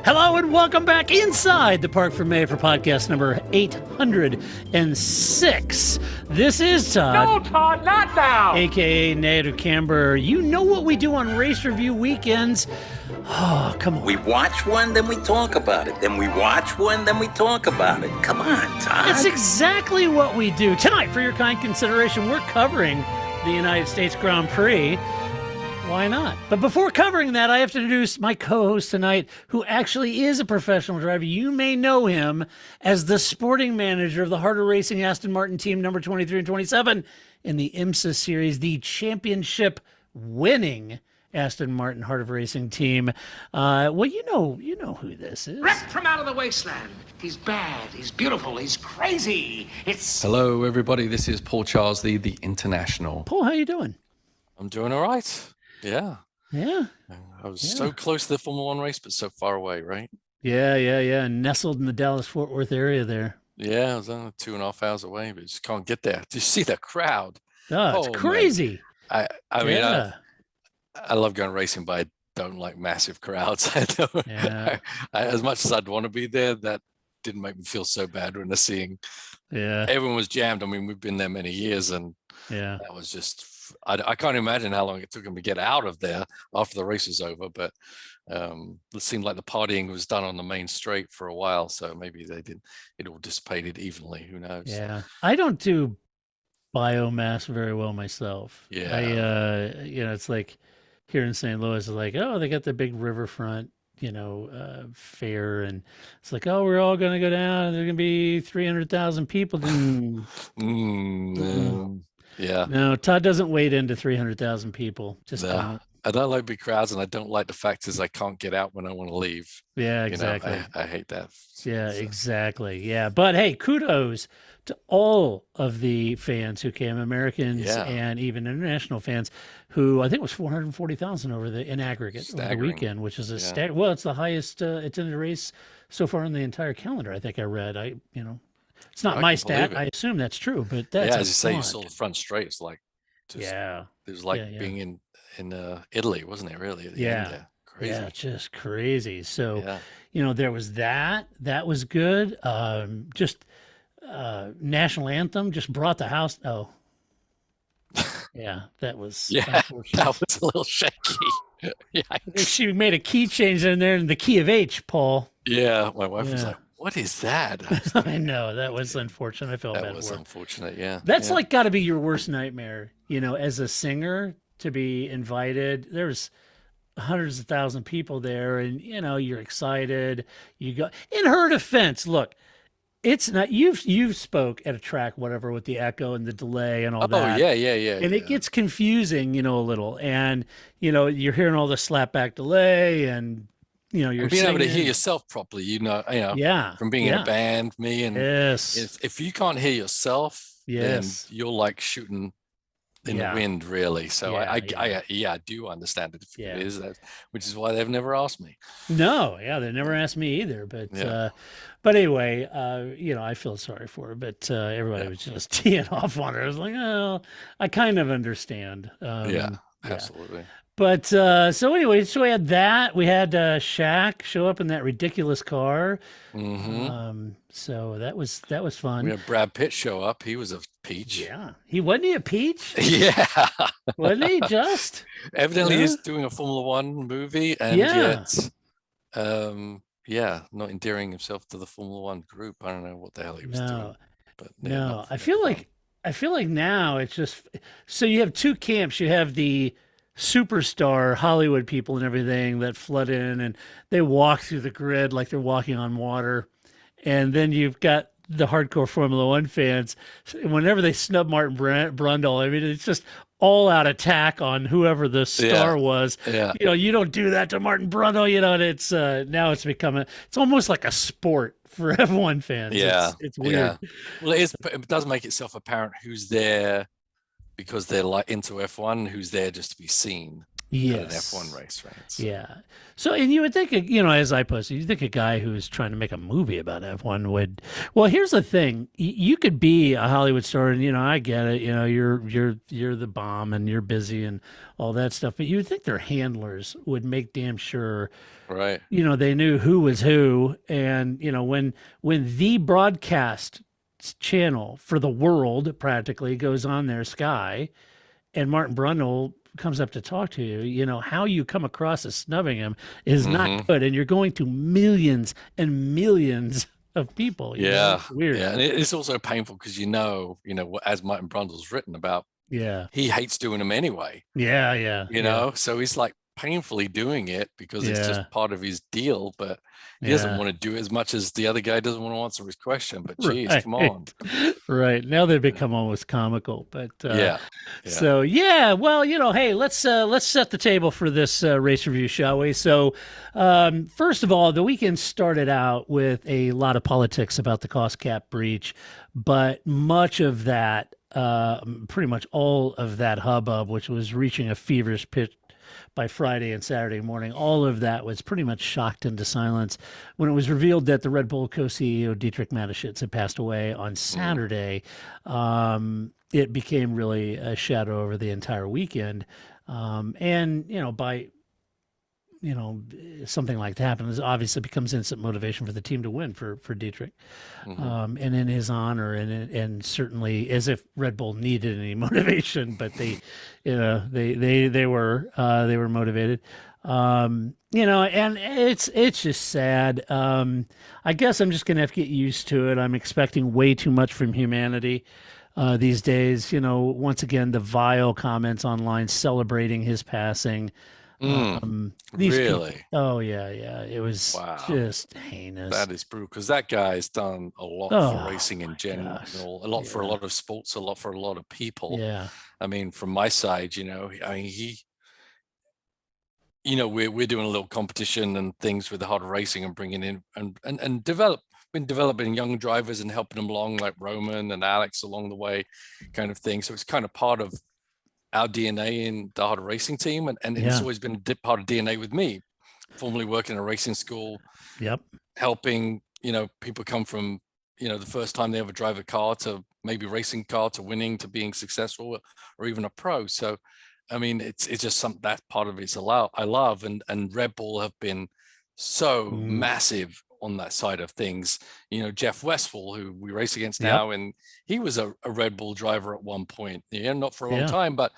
Hello and welcome back inside the Parc Fermé for podcast number 806. This is Todd. No, Todd, not now! AKA Native Camber. You know what we do on race review weekends. Oh, come on. We watch one, then we talk about it. Then we watch one, then we talk about it. Come on, Todd. That's exactly what we do. Tonight, for your kind consideration, we're covering the United States Grand Prix. Why not? But before covering that, I have to introduce my co-host tonight, who actually is a professional driver. You may know him as the sporting manager of the Harder Racing Aston Martin team number 23 and 27 in the IMSA series, the championship winning Aston Martin Heart of Racing team. Well, you know who this is. Wrecked from out of the wasteland. He's bad, he's beautiful, he's crazy. Hello, everybody. This is Paul Charles, the International. Paul, how you doing? I'm doing all right. Yeah. Yeah. I was so close to the Formula One race, but so far away, right? Yeah. Nestled in the Dallas-Fort Worth area there. Yeah, I was only 2.5 hours away, but just can't get there. Do you see the crowd? Oh, it's crazy. Man. I mean, I love going racing, but I don't like massive crowds. As much as I'd want to be there, that didn't make me feel so bad when they're seeing. Yeah. Everyone was jammed. I mean, we've been there many years, and that was just. I can't imagine how long it took them to get out of there after the race was over, but it seemed like the partying was done on the main straight for a while, so maybe it all dissipated evenly. Who knows? Yeah, I don't do biomass very well myself. Yeah, it's like here in St. Louis, it's like, oh, they got the big riverfront, fair, and it's like, oh, we're all going to go down, and there's going to be 300,000 people. Yeah. No, Todd doesn't wade into 300,000 people. Just don't. I don't like big crowds, and I don't like the fact is I can't get out when I want to leave. Yeah, exactly. I hate that. Yeah, exactly. Yeah, but hey, kudos to all of the fans who came, Americans and even international fans, who I think it was 440,000 in aggregate over the weekend, which is well, it's the highest attended race so far in the entire calendar. I think I read. It's not my stat. I assume that's true, but that's as you say, you saw the front straight. It's like, it was like being in Italy, wasn't it? Really? At the end there. Crazy. Yeah, just crazy. So, there was that. That was good. National anthem just brought the house. Oh, yeah, that was. Yeah, that was a little shaky. She made a key change in there in the key of H, Paul. Yeah, my wife was like, "What is that?" I know, that was unfortunate. I felt bad. That was unfortunate. Yeah, that's like got to be your worst nightmare. As a singer, to be invited. There's hundreds of thousands of people there, and you're excited. You go. In her defense, look, it's not you've spoke at a track, whatever, with the echo and the delay and all that. Oh yeah. And it gets confusing, a little, and you're hearing all the slapback delay, and you're being singing. able to hear yourself properly. From being in a band, if you can't hear yourself, then you're like shooting in the wind, really. So I do understand it if it is that, which is why they've never asked me. No, they never asked me either. But anyway, I feel sorry for her. But everybody was just teeing off on her. I was like, oh, I kind of understand. Absolutely. But so anyway, so we had that. We had Shaq show up in that ridiculous car. Mm-hmm. So that was fun. We had Brad Pitt show up. He was a peach. Yeah, wasn't he a peach? Yeah, wasn't he just? Evidently, he's doing a Formula One movie, and yet, not endearing himself to the Formula One group. I don't know what the hell he was doing. But I feel like now it's just so you have two camps. You have the superstar Hollywood people and everything that flood in and they walk through the grid like they're walking on water. And then you've got the hardcore Formula One fans. Whenever they snub Martin Brundle, I mean, it's just all out attack on whoever the star was. Yeah. You don't do that to Martin Brundle, and it's now it's become it's almost like a sport for F1 fans. Yeah. It's weird. Yeah. Well, it does make itself apparent who's there because they're like into F1, who's there just to be seen. at an F1 Yes. race, right? So, Yeah. So, and you would think, as I posted, you think a guy who's trying to make a movie about F1 would. Well, here's the thing: you could be a Hollywood star, and I get it. You're the bomb, and you're busy, and all that stuff. But you would think their handlers would make damn sure, right. they knew who was who, and when the broadcast channel for the world practically goes on their Sky, and Martin Brundle comes up to talk to you, how you come across as snubbing him is not good. And you're going to millions and millions of people. Yeah. It's weird. Yeah. And it's also painful because, as Martin Brundle's written about, Yeah. he hates doing them anyway, Yeah. Yeah. so he's like painfully doing it because it's Yeah. just part of his deal, but he doesn't want to do it as much as the other guy doesn't want to answer his question. But geez, Right. come on. Right. Now they've become almost comical, but Yeah. So well, hey, let's set the table for this race review, shall we? So, first of all, the weekend started out with a lot of politics about the cost cap breach, but much of that, pretty much all of that hubbub, which was reaching a feverish pitch by Friday and Saturday morning, all of that was pretty much shocked into silence when it was revealed that the Red Bull co-CEO Dietrich Mateschitz had passed away on Saturday. It became really a shadow over the entire weekend. And, by something like that happens, obviously becomes instant motivation for the team to win for Dietrich. And in his honor, and certainly as if Red Bull needed any motivation, but they were motivated. And it's just sad. I guess I'm just gonna have to get used to it. I'm expecting way too much from humanity these days. Once again, the vile comments online celebrating his passing. Really? People, oh yeah, it was just heinous. That is brutal because that guy's done a lot for racing in general, a lot for a lot of sports, a lot for a lot of people. Yeah. I mean, from my side, we're doing a little competition and things with the hard racing and bringing in and been developing young drivers and helping them along, like Roman and Alex along the way, kind of thing. So it's kind of part of our DNA in the hard racing team, and it's always been a part of DNA with me, formerly working in a racing school. Yep. Helping people come from the first time they ever drive a car to maybe racing car to winning to being successful or even a pro. So I mean, it's just something that part of it's I love, and Red Bull have been so massive on that side of things. Jeff Westphal, who we race against now, and he was a Red Bull driver at one point, not for a long time, but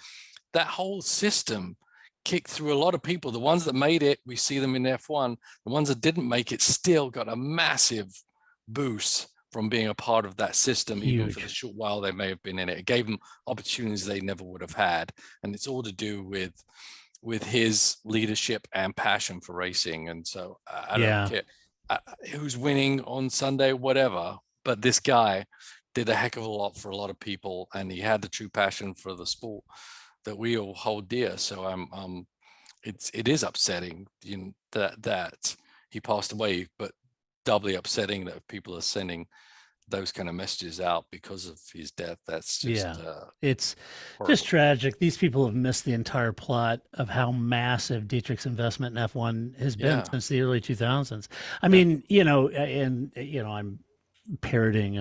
that whole system kicked through a lot of people. The ones that made it, we see them in F1. The ones that didn't make it still got a massive boost from being a part of that system. Huge. Even for the short while they may have been in it. It gave them opportunities they never would have had. And it's all to do with his leadership and passion for racing. And so I don't care who's winning on Sunday, whatever, but this guy did a heck of a lot for a lot of people, and he had the true passion for the sport that we all hold dear. So it is upsetting that he passed away, but doubly upsetting that people are sending those kind of messages out because of his death. That's just it's horrible. Just tragic. These people have missed the entire plot of how massive Dietrich's investment in F1 has been since the early 2000s. I mean, I'm parroting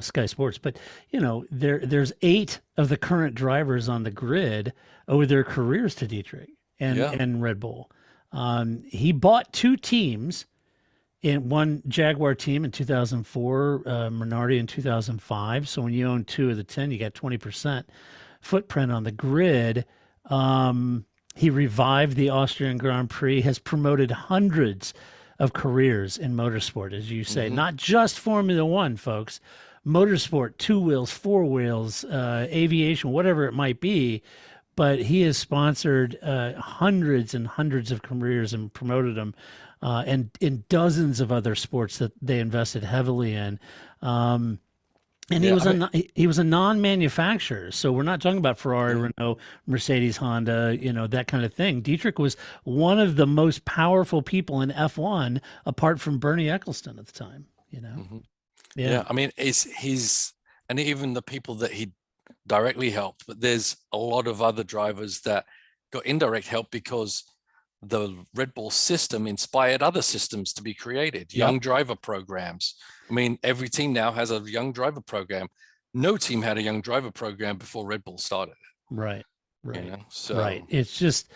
Sky Sports, but there's 8 of the current drivers on the grid owe their careers to Dietrich and Red Bull. He bought 2 teams. In one Jaguar team in 2004, Minardi in 2005. So when you own 2 of the 10, you got 20% footprint on the grid. He revived the Austrian Grand Prix, has promoted hundreds of careers in motorsport, as you say, not just Formula One, folks. Motorsport, 2 wheels, 4 wheels, aviation, whatever it might be. But he has sponsored hundreds and hundreds of careers and promoted them. And in dozens of other sports that they invested heavily in. And he was a non-manufacturer. So we're not talking about Ferrari, Renault, Mercedes, Honda, that kind of thing. Dietrich was one of the most powerful people in F1, apart from Bernie Ecclestone at the time, I mean, he's and even the people that he directly helped, but there's a lot of other drivers that got indirect help because the Red Bull system inspired other systems to be created. Young driver programs. I mean, every team now has a young driver program. No team had a young driver program before Red Bull started. Right. So right. It's just,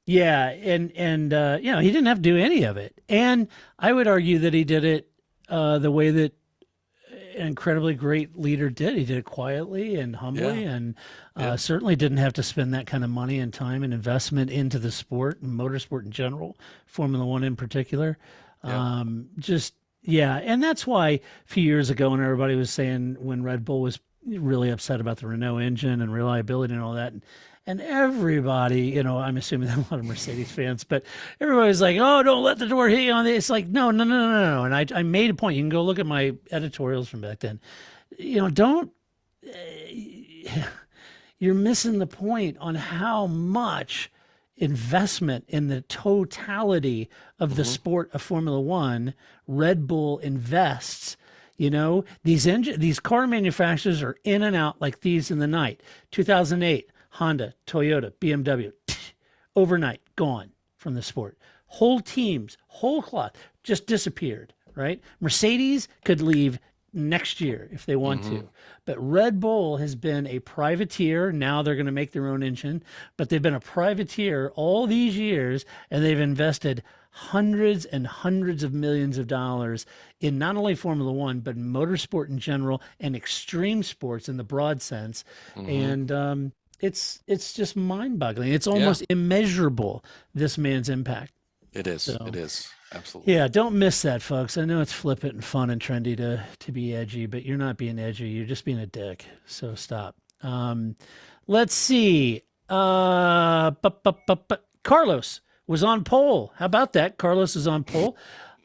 yeah. And you know, he didn't have to do any of it. And I would argue that he did it the way that an incredibly great leader did. He did it quietly and humbly, and certainly didn't have to spend that kind of money and time and investment into the sport and motorsport in general, Formula One in particular. And that's why a few years ago when everybody was saying, when Red Bull was really upset about the Renault engine and reliability and all that, and everybody, you know, I'm assuming that a lot of Mercedes fans, but everybody's like, oh, don't let the door hit you on this. It's like, no. And I made a point. You can go look at my editorials from back then. You know, don't, you're missing the point on how much investment in the totality of the sport of Formula One Red Bull invests. You know, these car manufacturers are in and out like thieves in the night. 2008, Honda, Toyota, BMW, overnight gone from the sport. Whole teams, whole cloth just disappeared, right? Mercedes could leave next year if they want to. But Red Bull has been a privateer. Now they're going to make their own engine, but they've been a privateer all these years, and they've invested hundreds and hundreds of millions of dollars in not only Formula One, but motorsport in general and extreme sports in the broad sense. And it's just mind-boggling. It's almost immeasurable, this man's impact. It is. So, it is. Absolutely. Yeah, don't miss that, folks. I know it's flippant and fun and trendy to be edgy, but you're not being edgy. You're just being a dick. So stop. Let's see. Carlos was on pole. How about that? Carlos is on pole.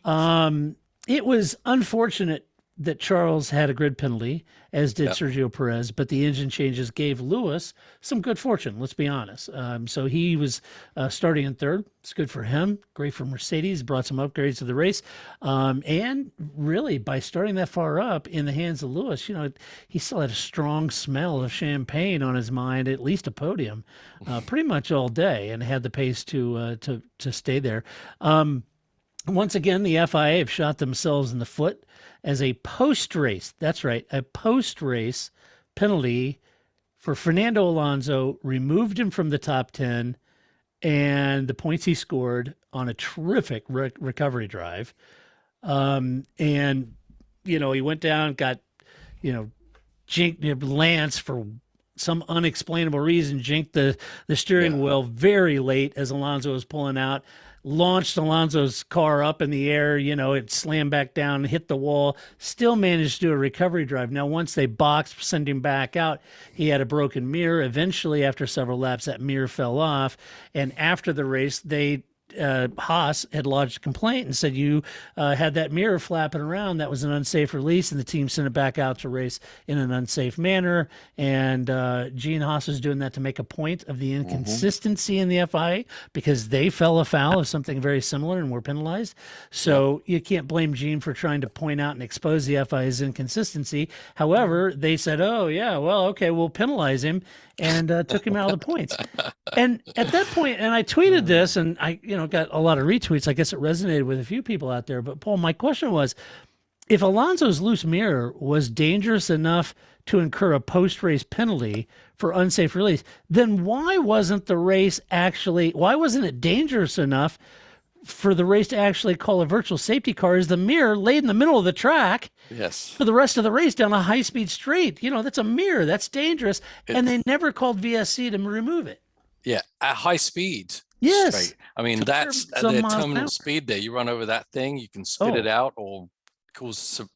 It was unfortunate that Charles had a grid penalty, as did Sergio Perez, but the engine changes gave Lewis some good fortune, let's be honest. So he was starting in third. It's good for him. Great for Mercedes. Brought some upgrades to the race. And really, by starting that far up in the hands of Lewis, you know, he still had a strong smell of champagne on his mind, at least a podium, pretty much all day, and had the pace to stay there. Once again, the FIA have shot themselves in the foot as a post-race, that's right, a post-race penalty for Fernando Alonso removed him from the top 10 and the points he scored on a terrific recovery drive. And, you know, he went down, got, you know, Lance for some unexplainable reason, jinked the steering wheel very late as Alonso was pulling out. Launched Alonso's car up in the air, you know, it slammed back down, hit the wall, still managed to do a recovery drive. Now, once they boxed, sent him back out, he had a broken mirror. Eventually, after several laps, that mirror fell off. And after the race, Haas had lodged a complaint and said, you had that mirror flapping around. That was an unsafe release, and the team sent it back out to race in an unsafe manner. And Gene Haas was doing that to make a point of the inconsistency in the FIA because they fell afoul of something very similar and were penalized. So you can't blame Gene for trying to point out and expose the FIA's inconsistency. However, they said, oh, yeah, well, okay, we'll penalize him, and took him out of the points. And at that point, and I tweeted this, and I, you know, got a lot of retweets. I guess it resonated with a few people out there. But Paul, my question was, if Alonso's loose mirror was dangerous enough to incur a post-race penalty for unsafe release, then why wasn't it dangerous enough for the race to actually call a virtual safety car? Is the mirror laid in the middle of the track for the rest of the race down a high-speed straight? You know, that's a mirror. That's dangerous. And they never called VSC to remove it. Yeah, at high speed. Yes. Straight. I mean, that's at the terminal speed there. You run over that thing, you can spit it out or cause some...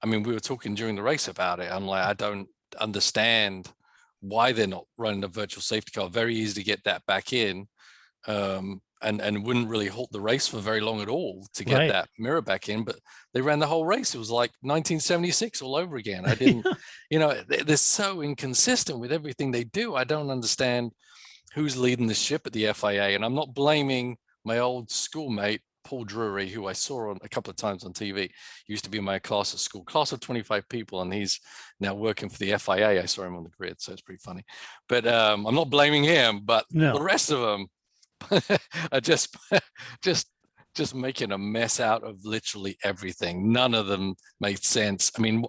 I mean, we were talking during the race about it. I'm like, I don't understand why they're not running a virtual safety car. Very easy to get that back in. And wouldn't really halt the race for very long at all to get that mirror back in, but they ran the whole race. It was like 1976 all over again. I didn't, you know, they're so inconsistent with everything they do. I don't understand who's leading the ship at the FIA, and I'm not blaming my old schoolmate Paul Drury, who I saw a couple of times on TV. He used to be in my class at school, class of 25 people, and he's now working for the FIA. I saw him on the grid, so it's pretty funny. But I'm not blaming him, but the rest of them are just making a mess out of literally everything. None of them made sense. I mean,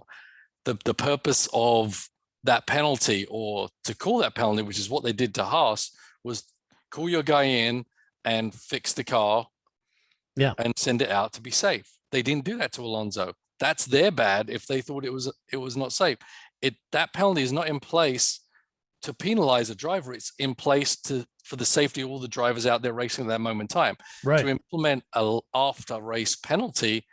the purpose of that penalty, or to call that penalty, which is what they did to Haas, was call your guy in and fix the car and send it out to be safe. They didn't do that to Alonso. That's their bad if they thought it was not safe. That penalty is not in place to penalize a driver. It's in place for the safety of all the drivers out there racing at that moment in time. Right. To implement a after race penalty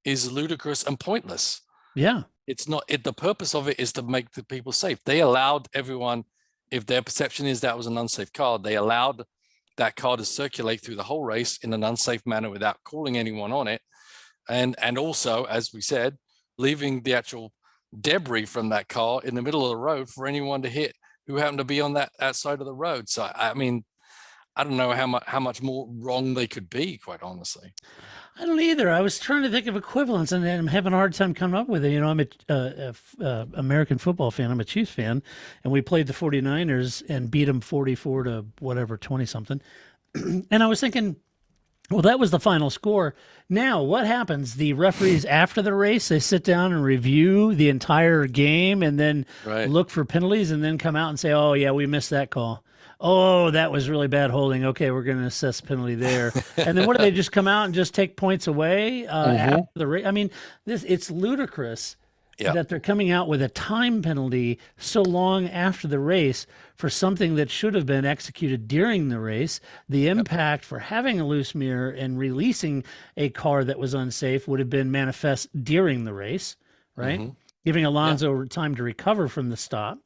is ludicrous and pointless. Yeah. It's not the purpose of it is to make the people safe. They allowed everyone, if their perception is that was an unsafe car, they allowed that car to circulate through the whole race in an unsafe manner without calling anyone on it. And also, as we said, leaving the actual debris from that car in the middle of the road for anyone to hit who happened to be on that side of the road. So, I mean, I don't know how much more wrong they could be, quite honestly. I don't either. I was trying to think of equivalents, and I'm having a hard time coming up with it. You know, I'm a American football fan. I'm a Chiefs fan, and we played the 49ers and beat them 44 to whatever, 20-something. And I was thinking, well, that was the final score. Now, what happens? The referees, after the race, they sit down and review the entire game and then look for penalties and then come out and say, oh, yeah, we missed that call. Oh, that was really bad holding. Okay, we're going to assess penalty there. And then what do they just come out and just take points away after the race? I mean, it's ludicrous that they're coming out with a time penalty so long after the race for something that should have been executed during the race. The impact for having a loose mirror and releasing a car that was unsafe would have been manifest during the race, right? Giving Alonso time to recover from the stop.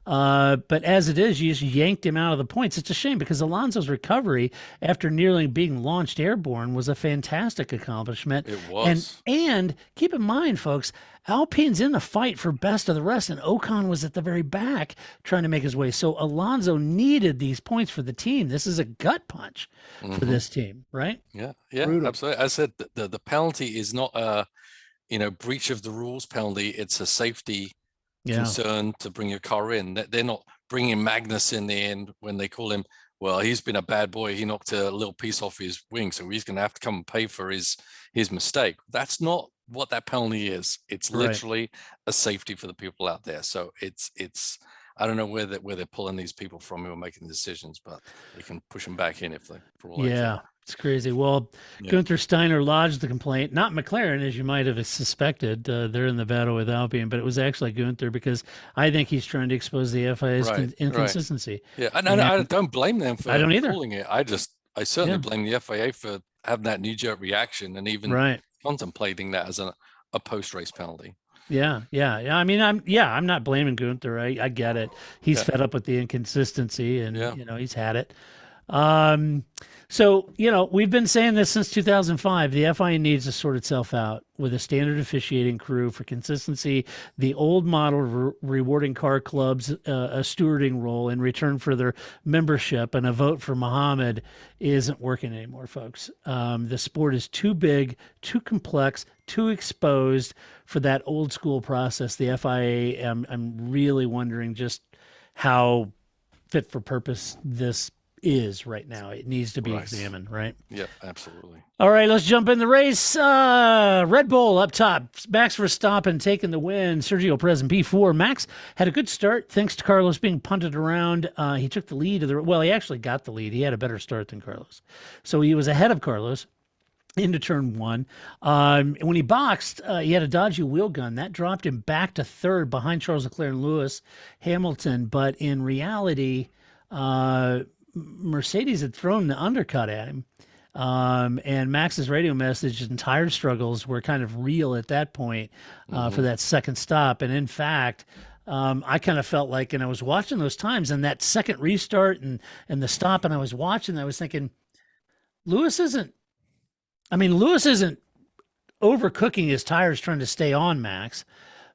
But as it is, you just yanked him out of the points. It's a shame because Alonso's recovery after nearly being launched airborne was a fantastic accomplishment. It was. And keep in mind, folks, Alpine's in the fight for best of the rest, and Ocon was at the very back trying to make his way. So Alonso needed these points for the team. This is a gut punch for this team, right? Yeah, absolutely. I said the penalty is not a breach of the rules penalty. It's a safety concern to bring your car in. They're not bringing Magnus in the end when they call him, well, he's been a bad boy. He knocked a little piece off his wing, so he's going to have to come and pay for his mistake. That's not what that penalty is. It's literally a safety for the people out there. So it's I don't know where they're pulling these people from who are making the decisions, but they can push them back in if they for all they can. It's crazy. Well, Gunther Steiner lodged the complaint, not McLaren, as you might have suspected. They're in the battle with Alpine, but it was actually Gunther because I think he's trying to expose the FIA's inconsistency. Yeah, and I don't blame them for calling it. I certainly blame the FIA for having that knee-jerk reaction and even contemplating that as a post-race penalty. Yeah. I mean, I'm not blaming Gunther. I get it. He's fed up with the inconsistency, and he's had it. So, we've been saying this since 2005. The FIA needs to sort itself out with a standard officiating crew for consistency. The old model rewarding car clubs a stewarding role in return for their membership and a vote for Muhammad isn't working anymore, folks. The sport is too big, too complex, too exposed for that old school process. The FIA, I'm really wondering just how fit for purpose this is right now. It needs to be examined, right? Yeah, absolutely. All right, let's jump in the race. Red Bull up top. Max Verstappen taking the win. Sergio Perez in P4. Max had a good start thanks to Carlos being punted around. He took the lead. He actually got the lead. He had a better start than Carlos. So he was ahead of Carlos into turn one. When he boxed, he had a dodgy wheel gun. That dropped him back to third behind Charles Leclerc and Lewis Hamilton. But in reality, Mercedes had thrown the undercut at him. And Max's radio message and tire struggles were kind of real at that point for that second stop. And in fact, I kind of felt like, and I was watching those times and that second restart and the stop, and I was watching, I was thinking, Lewis isn't overcooking his tires trying to stay on Max,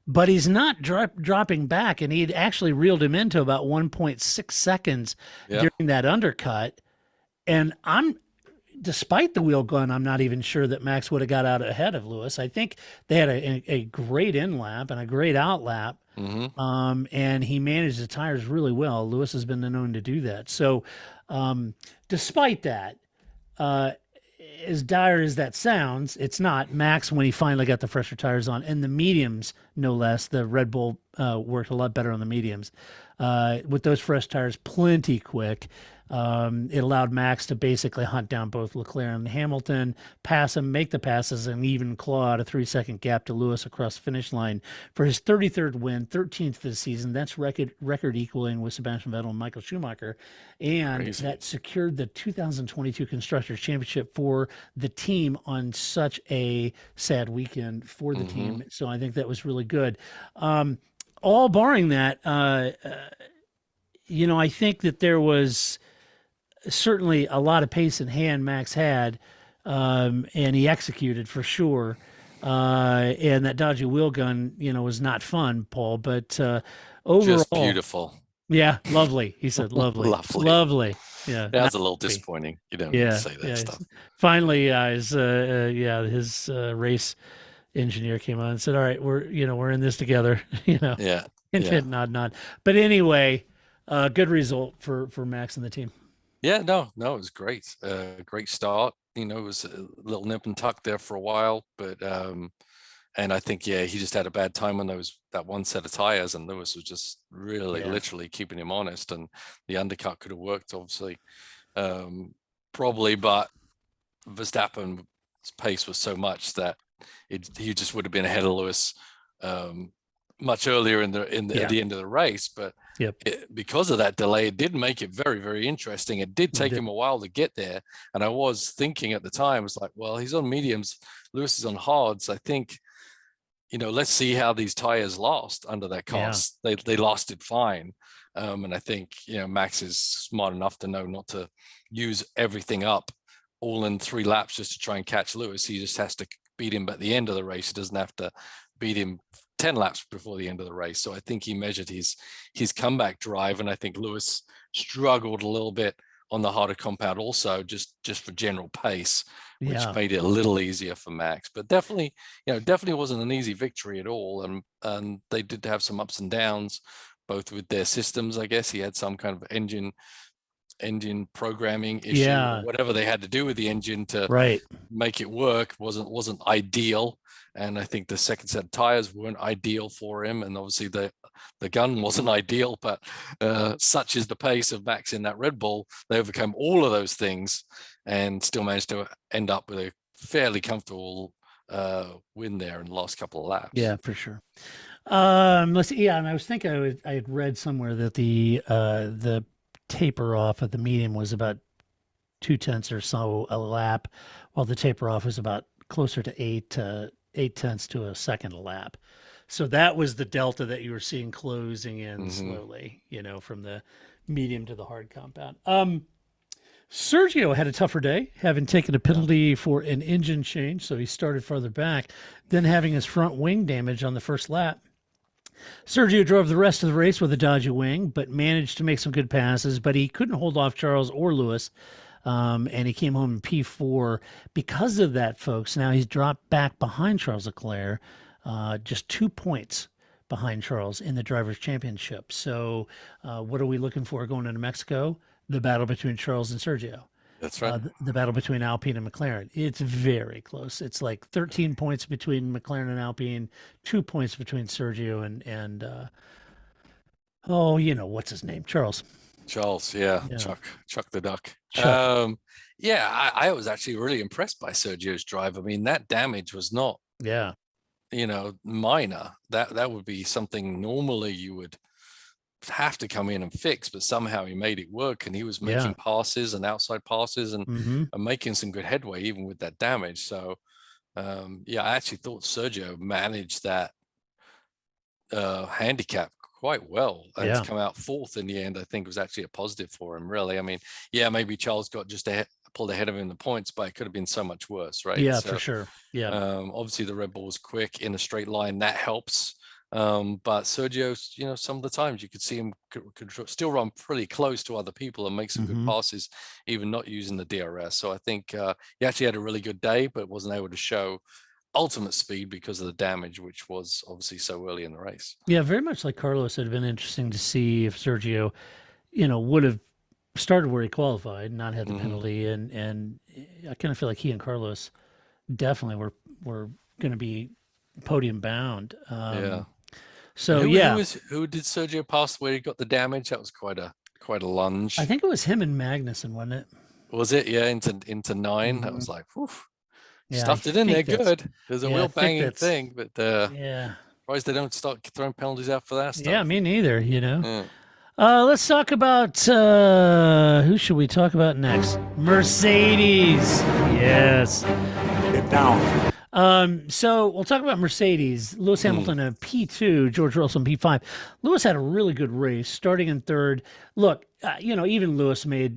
but he's not dropping back, and he'd actually reeled him into about 1.6 seconds during that undercut. And despite the wheel gun, I'm not even sure that Max would have got out ahead of Lewis. I think they had a great in lap and a great out lap. And he managed the tires really well. Lewis has been known to do that. So, despite that, as dire as that sounds, it's not. Max, when he finally got the fresher tires on, and the mediums, no less, the Red Bull worked a lot better on the mediums. With those fresh tires, plenty quick. It allowed Max to basically hunt down both Leclerc and Hamilton, pass him, make the passes, and even claw out a 3-second gap to Lewis across the finish line for his 33rd win, 13th this season. That's record equaling with Sebastian Vettel and Michael Schumacher. And that secured the 2022 Constructors Championship for the team on such a sad weekend for the team. So I think that was really good. All barring that, I think that there was certainly a lot of pace in hand Max had, and he executed for sure. And that dodgy wheel gun, was not fun, Paul, but overall. Just beautiful. Yeah, lovely. He said lovely. Lovely. Yeah. That's a little disappointing. You don't say that stuff. Finally, his race engineer came on and said, all right, we're in this together, Yeah. Nod. But anyway, good result for Max and the team. Yeah, no, it was great. Great start. It was a little nip and tuck there for a while, but and I think he just had a bad time on that one set of tires, and Lewis was just really literally keeping him honest, and the undercut could have worked, obviously, probably, but Verstappen's pace was so much that he just would have been ahead of Lewis much earlier at the end of the race, but because of that delay, it did make it very, very interesting. It did take him a while to get there, and I was thinking at the time, I was like, well, he's on mediums, Lewis is on hards. I think, let's see how these tires last under that cost. They lasted fine, and I think Max is smart enough to know not to use everything up all in 3 laps just to try and catch Lewis. He just has to beat him at the end of the race. He doesn't have to beat him 10 laps before the end of the race. So I think he measured his comeback drive, and I think Lewis struggled a little bit on the harder compound also, just for general pace, which made it a little easier for Max. But definitely wasn't an easy victory at all, and they did have some ups and downs, both with their systems. I guess he had some kind of engine programming issue, or whatever they had to do with the engine to make it work wasn't ideal. And I think the second set of tires weren't ideal for him, and obviously the gun wasn't ideal, but such is the pace of Max in that Red Bull. They overcome all of those things and still managed to end up with a fairly comfortable win there in the last couple of laps. Yeah, for sure. Let's see. And I was thinking I had read somewhere that the taper off at the medium was about 0.2 or so a lap, while the taper off was about closer to 0.8 to a second a lap. So that was the delta that you were seeing closing in slowly, from the medium to the hard compound. Sergio had a tougher day, having taken a penalty for an engine change, so he started farther back, then having his front wing damaged on the first lap. Sergio drove the rest of the race with a dodgy wing, but managed to make some good passes, but he couldn't hold off Charles or Lewis, and he came home in P4. Because of that, folks, now he's dropped back behind Charles Leclerc, just 2 points behind Charles in the Drivers' Championship. So what are we looking for going into Mexico? The battle between Charles and Sergio. That's right. The battle between Alpine and McLaren. It's very close. It's like 13 points between McLaren and Alpine, 2 points between Sergio and what's his name? Charles. Yeah. Chuck the Duck. I was actually really impressed by Sergio's drive. I mean, that damage was not minor. That would be something normally you would have to come in and fix, but somehow he made it work, and he was making passes and outside passes and making some good headway even with that damage. So I actually thought Sergio managed that handicap quite well, and to come out 4th in the end, I think was actually a positive for him, really. I mean, maybe Charles got just pulled ahead of him in the points, but it could have been so much worse, right? For sure. Obviously the Red Bull was quick in a straight line, that helps. But Sergio, some of the times you could see him still run pretty close to other people and make some good passes, even not using the DRS. So I think he actually had a really good day, but wasn't able to show ultimate speed because of the damage, which was obviously so early in the race. Yeah, very much like Carlos. It'd have been interesting to see if Sergio, would have started where he qualified, not had the penalty, and I kind of feel like he and Carlos definitely were going to be podium bound. Yeah. So who did Sergio pass where he got the damage? That was quite a lunge. I think it was him and Magnussen, wasn't it? Was it? Yeah, into 9. That was like, whew. Yeah, Stuffed it in there good. There's a wheel banging thing, but surprised they don't start throwing penalties out for that stuff. Yeah, me neither. Let's talk about who should we talk about next? Mercedes. Yes. Get down. So we'll talk about Mercedes. Lewis Hamilton in P2, George Russell in P5. Lewis had a really good race, starting in third. Look, even Lewis made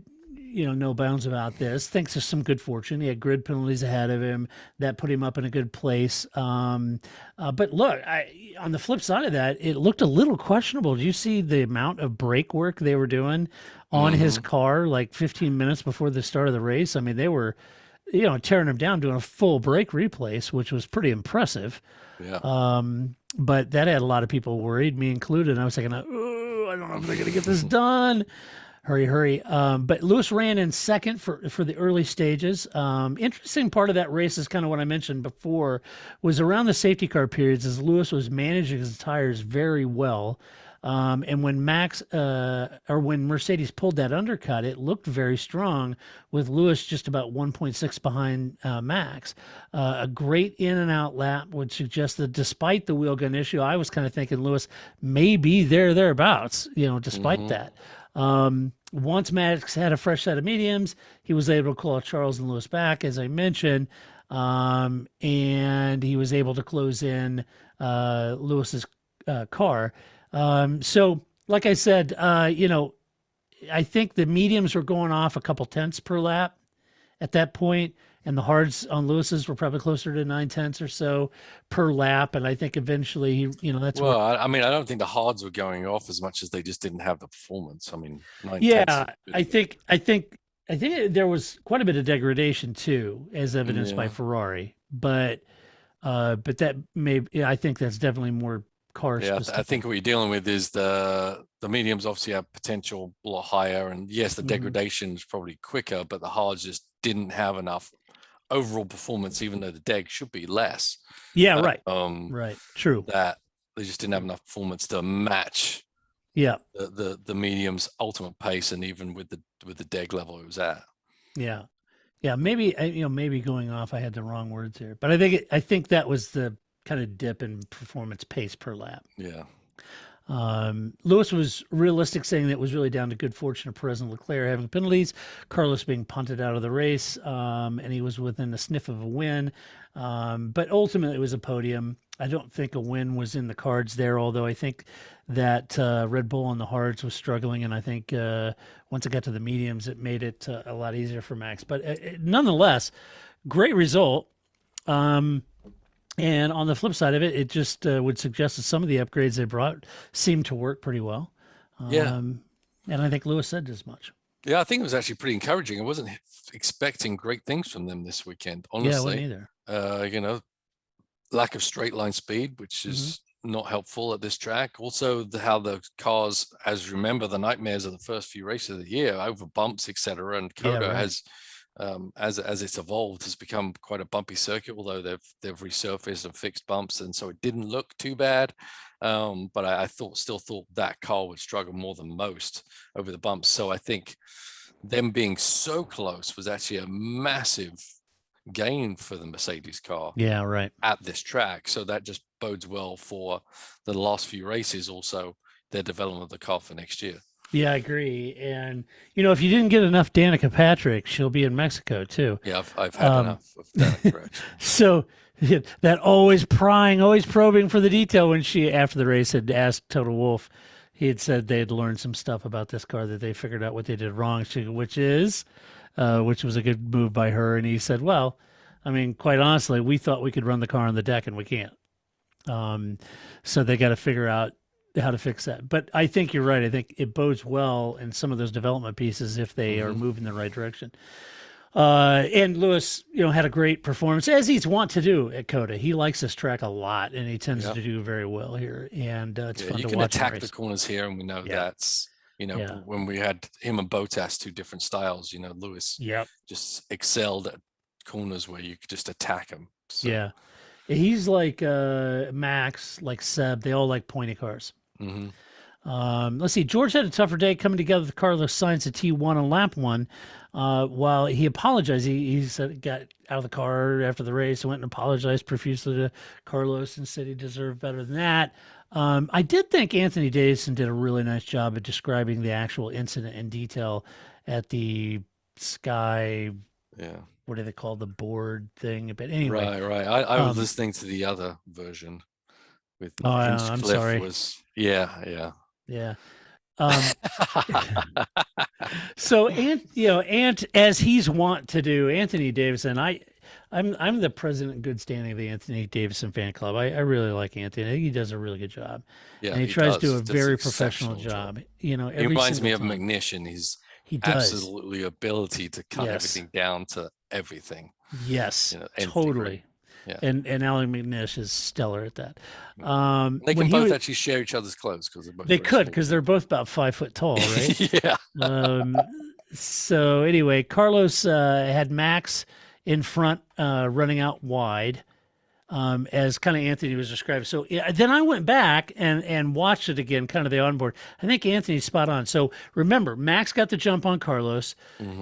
no bounds about this. Thanks to some good fortune, he had grid penalties ahead of him that put him up in a good place. But look, on the flip side of that, it looked a little questionable. Did you see the amount of brake work they were doing on his car like 15 minutes before the start of the race? I mean, they were tearing him down, doing a full brake replace, which was pretty impressive. Yeah. But that had a lot of people worried, me included. I was thinking, oh, I don't know if they're going to get this done. Hurry. But Lewis ran in second for the early stages. Interesting part of that race is kind of what I mentioned before, was around the safety car periods as Lewis was managing his tires very well. And when when Mercedes pulled that undercut, it looked very strong with Lewis just about 1.6 behind Max. A great in and out lap would suggest that despite the wheel gun issue, I was kind of thinking Lewis may be thereabouts, despite that. Once Max had a fresh set of mediums, he was able to call Charles and Lewis back, as I mentioned, and he was able to close in Lewis's car. So, like I said, I think the mediums were going off a couple tenths per lap at that point, and the hards on Lewis's were probably closer to 9 tenths or so per lap. And I think eventually, that's I don't think the hards were going off as much as they just didn't have the performance. I mean, 9 tenths. I think there was quite a bit of degradation too, as evidenced by Ferrari. But that I think that's definitely more car specific. I think what you're dealing with is the mediums obviously have potential a lot higher, and yes, the degradation is probably quicker, but the hards just didn't have enough overall performance, even though the deg should be less. Yeah, right. Right. True. That they just didn't have enough performance to match. Yeah. The medium's ultimate pace, and even with the deg level it was at. Yeah. Yeah. Maybe maybe going off, I had the wrong words here, but I think that was the kind of dip in performance pace per lap. Yeah. Lewis was realistic, saying that it was really down to good fortune of Perez and Leclerc having penalties, Carlos being punted out of the race, and he was within a sniff of a win. But ultimately it was a podium. I don't think a win was in the cards there, although I think that Red Bull on the hards was struggling, and I think once it got to the mediums, it made it a lot easier for Max. But nonetheless, great result. And on the flip side of it, it just would suggest that some of the upgrades they brought seemed to work pretty well. And I think Lewis said as much. Yeah, I think it was actually pretty encouraging. I wasn't expecting great things from them this weekend, honestly. Yeah, I wasn't either. Lack of straight line speed, which is not helpful at this track. Also, how the cars, as you remember, the nightmares of the first few races of the year, over bumps, etc. And Coda has, as it's evolved, has become quite a bumpy circuit. Although they've resurfaced and fixed bumps, and so it didn't look too bad. But I still thought that car would struggle more than most over the bumps. So I think them being so close was actually a massive gain for the Mercedes car. Yeah, right. At this track. So that just bodes well for the last few races, also their development of the car for next year. Yeah, I agree. And, if you didn't get enough Danica Patrick, she'll be in Mexico too. Yeah, I've had enough of that. So that always prying, always probing for the detail. When she, after the race, had asked Toto Wolff, he had said they'd learned some stuff about this car, that they figured out what they did wrong, which was a good move by her. And he said, well, I mean, quite honestly, we thought we could run the car on the deck and we can't. So they got to figure out how to fix that. But I think you're right. I think it bodes well in some of those development pieces if they are moving in the right direction. And Lewis, had a great performance, as he's wont to do at COTA. He likes this track a lot, and he tends to do very well here. And it's fun to watch. You can attack the corners here, and we know that's, when we had him and Bottas, two different styles, Lewis just excelled at corners where you could just attack him. So. Yeah. He's like Max, like Seb. They all like pointy cars. Let's see. George had a tougher day coming together with Carlos Sainz at T1 on lap 1. While he apologized, he said got out of the car after the race and went and apologized profusely to Carlos and said he deserved better than that. I did think Anthony Davidson did a really nice job of describing the actual incident in detail at the Sky. Yeah. What do they call the board thing? But anyway, right. I was listening to the other version with I'm sorry. Yeah. So, as he's wont to do, Anthony Davidson. I'm the president in good standing of the Anthony Davidson fan club. I really like Anthony. I think he does a really good job. Yeah, and he tries to do a very professional job. He reminds me of McNish, and he does. Absolutely ability to cut everything down to everything. Yes, totally. Yeah. And Alan McNish is stellar at that. They can both actually share each other's clothes because they're both about 5 foot tall, right? Yeah. So anyway, Carlos had Max in front, running out wide, as kind of Anthony was describing. So then I went back and watched it again, kind of the onboard. I think Anthony's spot on. So remember, Max got the jump on Carlos.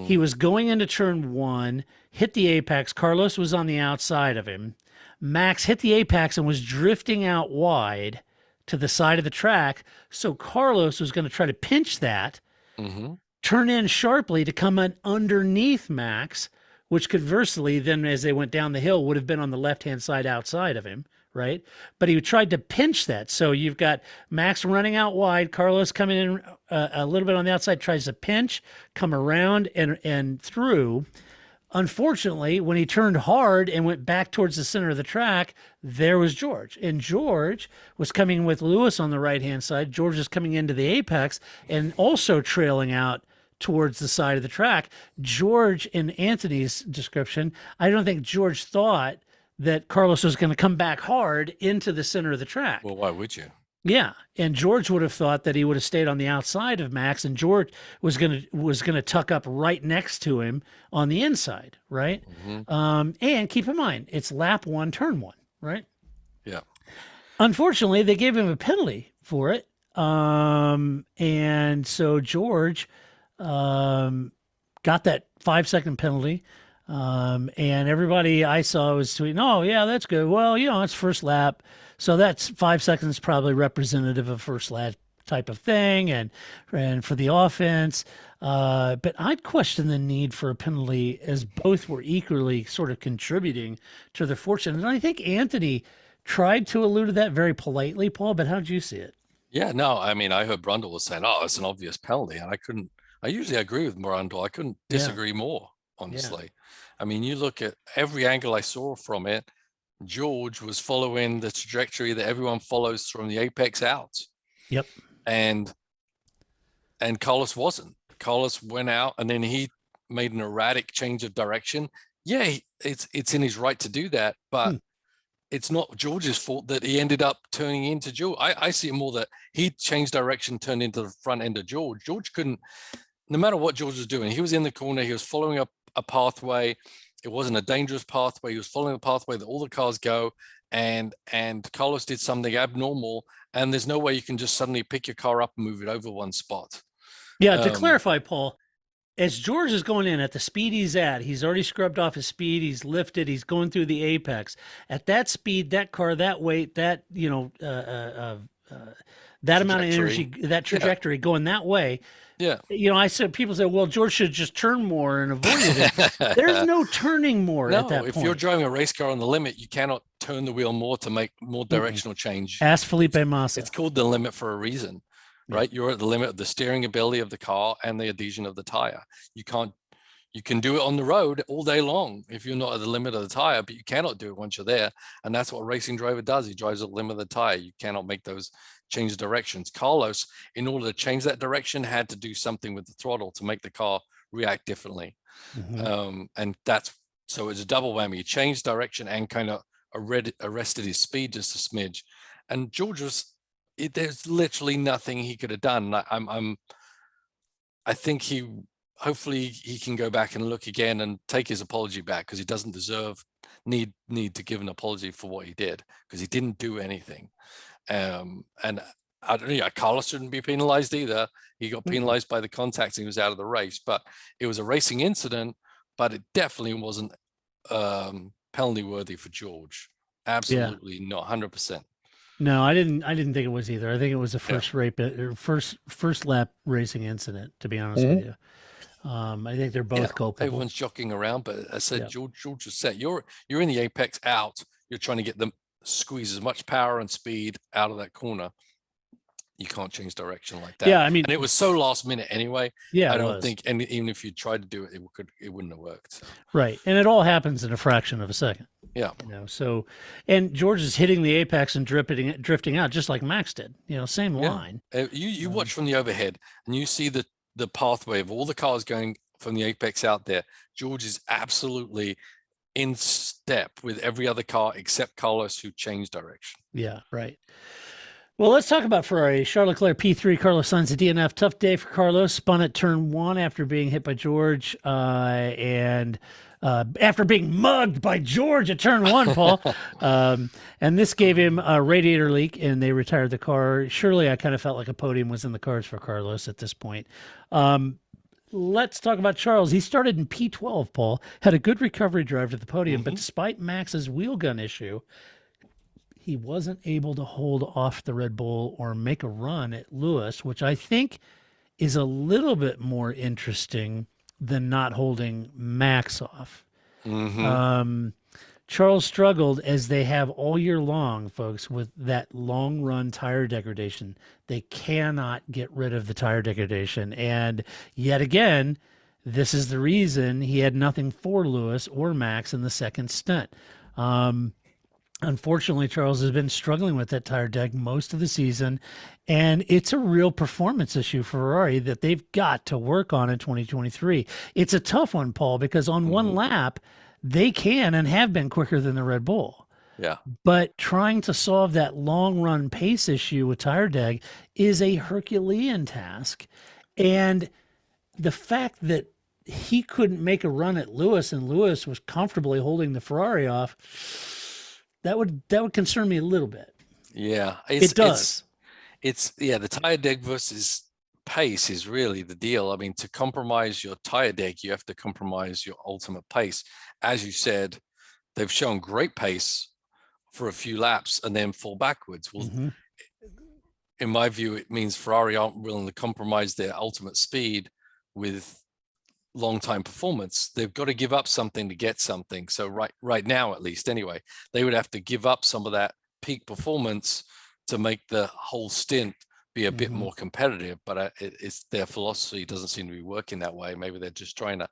He was going into turn 1, hit the apex. Carlos was on the outside of him. Max hit the apex and was drifting out wide to the side of the track. So Carlos was going to try to pinch that, turn in sharply to come in underneath Max, which conversely then as they went down the hill would have been on the left-hand side outside of him, right? But he tried to pinch that. So you've got Max running out wide, Carlos coming in a little bit on the outside, tries to pinch, come around and through. Unfortunately, when he turned hard and went back towards the center of the track, there was George. And George was coming with Lewis on the right-hand side. George is coming into the apex and also trailing out towards the side of the track. George, in Anthony's description, I don't think George thought that Carlos was going to come back hard into the center of the track. Well, why would you? Yeah, and George would have thought that he would have stayed on the outside of Max, and George was gonna tuck up right next to him on the inside, right? And keep in mind, it's lap 1, turn 1, right? Yeah. Unfortunately, they gave him a penalty for it, and so George got that 5-second penalty. And everybody I saw was tweeting, "Oh yeah, that's good. Well, it's first lap. So that's 5 seconds, probably representative of first lap type of thing, and for the offense." But I'd question the need for a penalty, as both were equally sort of contributing to their fortune. And I think Anthony tried to allude to that very politely, Paul. But how did you see it? Yeah, no, I mean, I heard Brundle was saying, "Oh, it's an obvious penalty," and I usually agree with Brundle. I couldn't disagree more, honestly. Yeah. I mean, you look at every angle I saw from it, George was following the trajectory that everyone follows from the apex out. Yep. And Carlos wasn't. Carlos went out and then he made an erratic change of direction. Yeah, it's in his right to do that, but it's not George's fault that he ended up turning into George. I see it more that he changed direction, turned into the front end of George. George couldn't, no matter what George was doing, he was in the corner, he was following up a pathway. It wasn't a dangerous pathway. He was following a pathway that all the cars go, and Carlos did something abnormal, and there's no way you can just suddenly pick your car up and move it over one spot. Yeah, to clarify, Paul, as George is going in at the speed he's at, he's already scrubbed off his speed, he's lifted, he's going through the apex. At that speed, that car, that weight, that, that amount of energy, that trajectory going that way. Yeah. People say, well, George should just turn more and avoid it. There's no turning more at that point. If you're driving a race car on the limit, you cannot turn the wheel more to make more directional change. Ask Felipe Massa. It's called the limit for a reason, right? You're at the limit of the steering ability of the car and the adhesion of the tire. You can't You can do it on the road all day long if you're not at the limit of the tire, but you cannot do it once you're there. And that's what a racing driver does. He drives at the limit of the tire. You cannot make those change directions. Carlos, in order to change that direction, had to do something with the throttle to make the car react differently. And so it's a double whammy. He changed direction and kind of arrested his speed just a smidge. And George there's literally nothing he could have done. I think hopefully he can go back and look again and take his apology back, because he doesn't need to give an apology for what he did, because he didn't do anything. And I don't know, Carlos shouldn't be penalized either. He got penalized by the contacts and he was out of the race, but it was a racing incident, but it definitely wasn't penalty worthy for George. Absolutely not, 100%. No, I didn't think it was either. I think it was a first lap racing incident, to be honest with you. I think they're both culpable. Everyone's jockeying around, but I said George was set. You're in the apex out. You're trying to get them squeeze as much power and speed out of that corner. You can't change direction like that. Yeah, I mean, and it was so last minute anyway. Yeah, I don't think, and even if you tried to do it, it wouldn't have worked. So. Right, and it all happens in a fraction of a second. Yeah, So, and George is hitting the apex and drifting out just like Max did. Same line. You watch from the overhead and you see the pathway of all the cars going from the apex out there. George is absolutely in step with every other car except Carlos, who changed direction. Yeah, right. Well, let's talk about Ferrari. Charles Leclerc, P3, Carlos Sainz, a DNF. Tough day for Carlos. Spun at turn 1 after being hit by George, and after being mugged by George at turn 1, Paul. And this gave him a radiator leak, and they retired the car. Surely I kind of felt like a podium was in the cards for Carlos at this point. Let's talk about Charles. He started in P12, Paul. Had a good recovery drive to the podium, but despite Max's wheel gun issue, he wasn't able to hold off the Red Bull or make a run at Lewis, which I think is a little bit more interesting than not holding Max off. Charles struggled, as they have all year long, folks, with that long run tire degradation. They cannot get rid of the tire degradation. And yet again, this is the reason he had nothing for Lewis or Max in the second stint. Unfortunately, Charles has been struggling with that tire deg most of the season, and it's a real performance issue for Ferrari that they've got to work on in 2023. It's a tough one, Paul, because on one lap, they can and have been quicker than the Red Bull. Yeah. But trying to solve that long run pace issue with tire deg is a Herculean task. And the fact that he couldn't make a run at Lewis and Lewis was comfortably holding the Ferrari off, that would concern me a little bit. Yeah, it does. It's the tire deg versus pace is really the deal. I mean, to compromise your tire deg, you have to compromise your ultimate pace. As you said, they've shown great pace for a few laps and then fall backwards. Well, in my view, it means Ferrari aren't willing to compromise their ultimate speed with long time performance. They've got to give up something to get something. So right now, at least anyway, they would have to give up some of that peak performance to make the whole stint be a bit more competitive. But it's their philosophy doesn't seem to be working that way. Maybe they're just trying to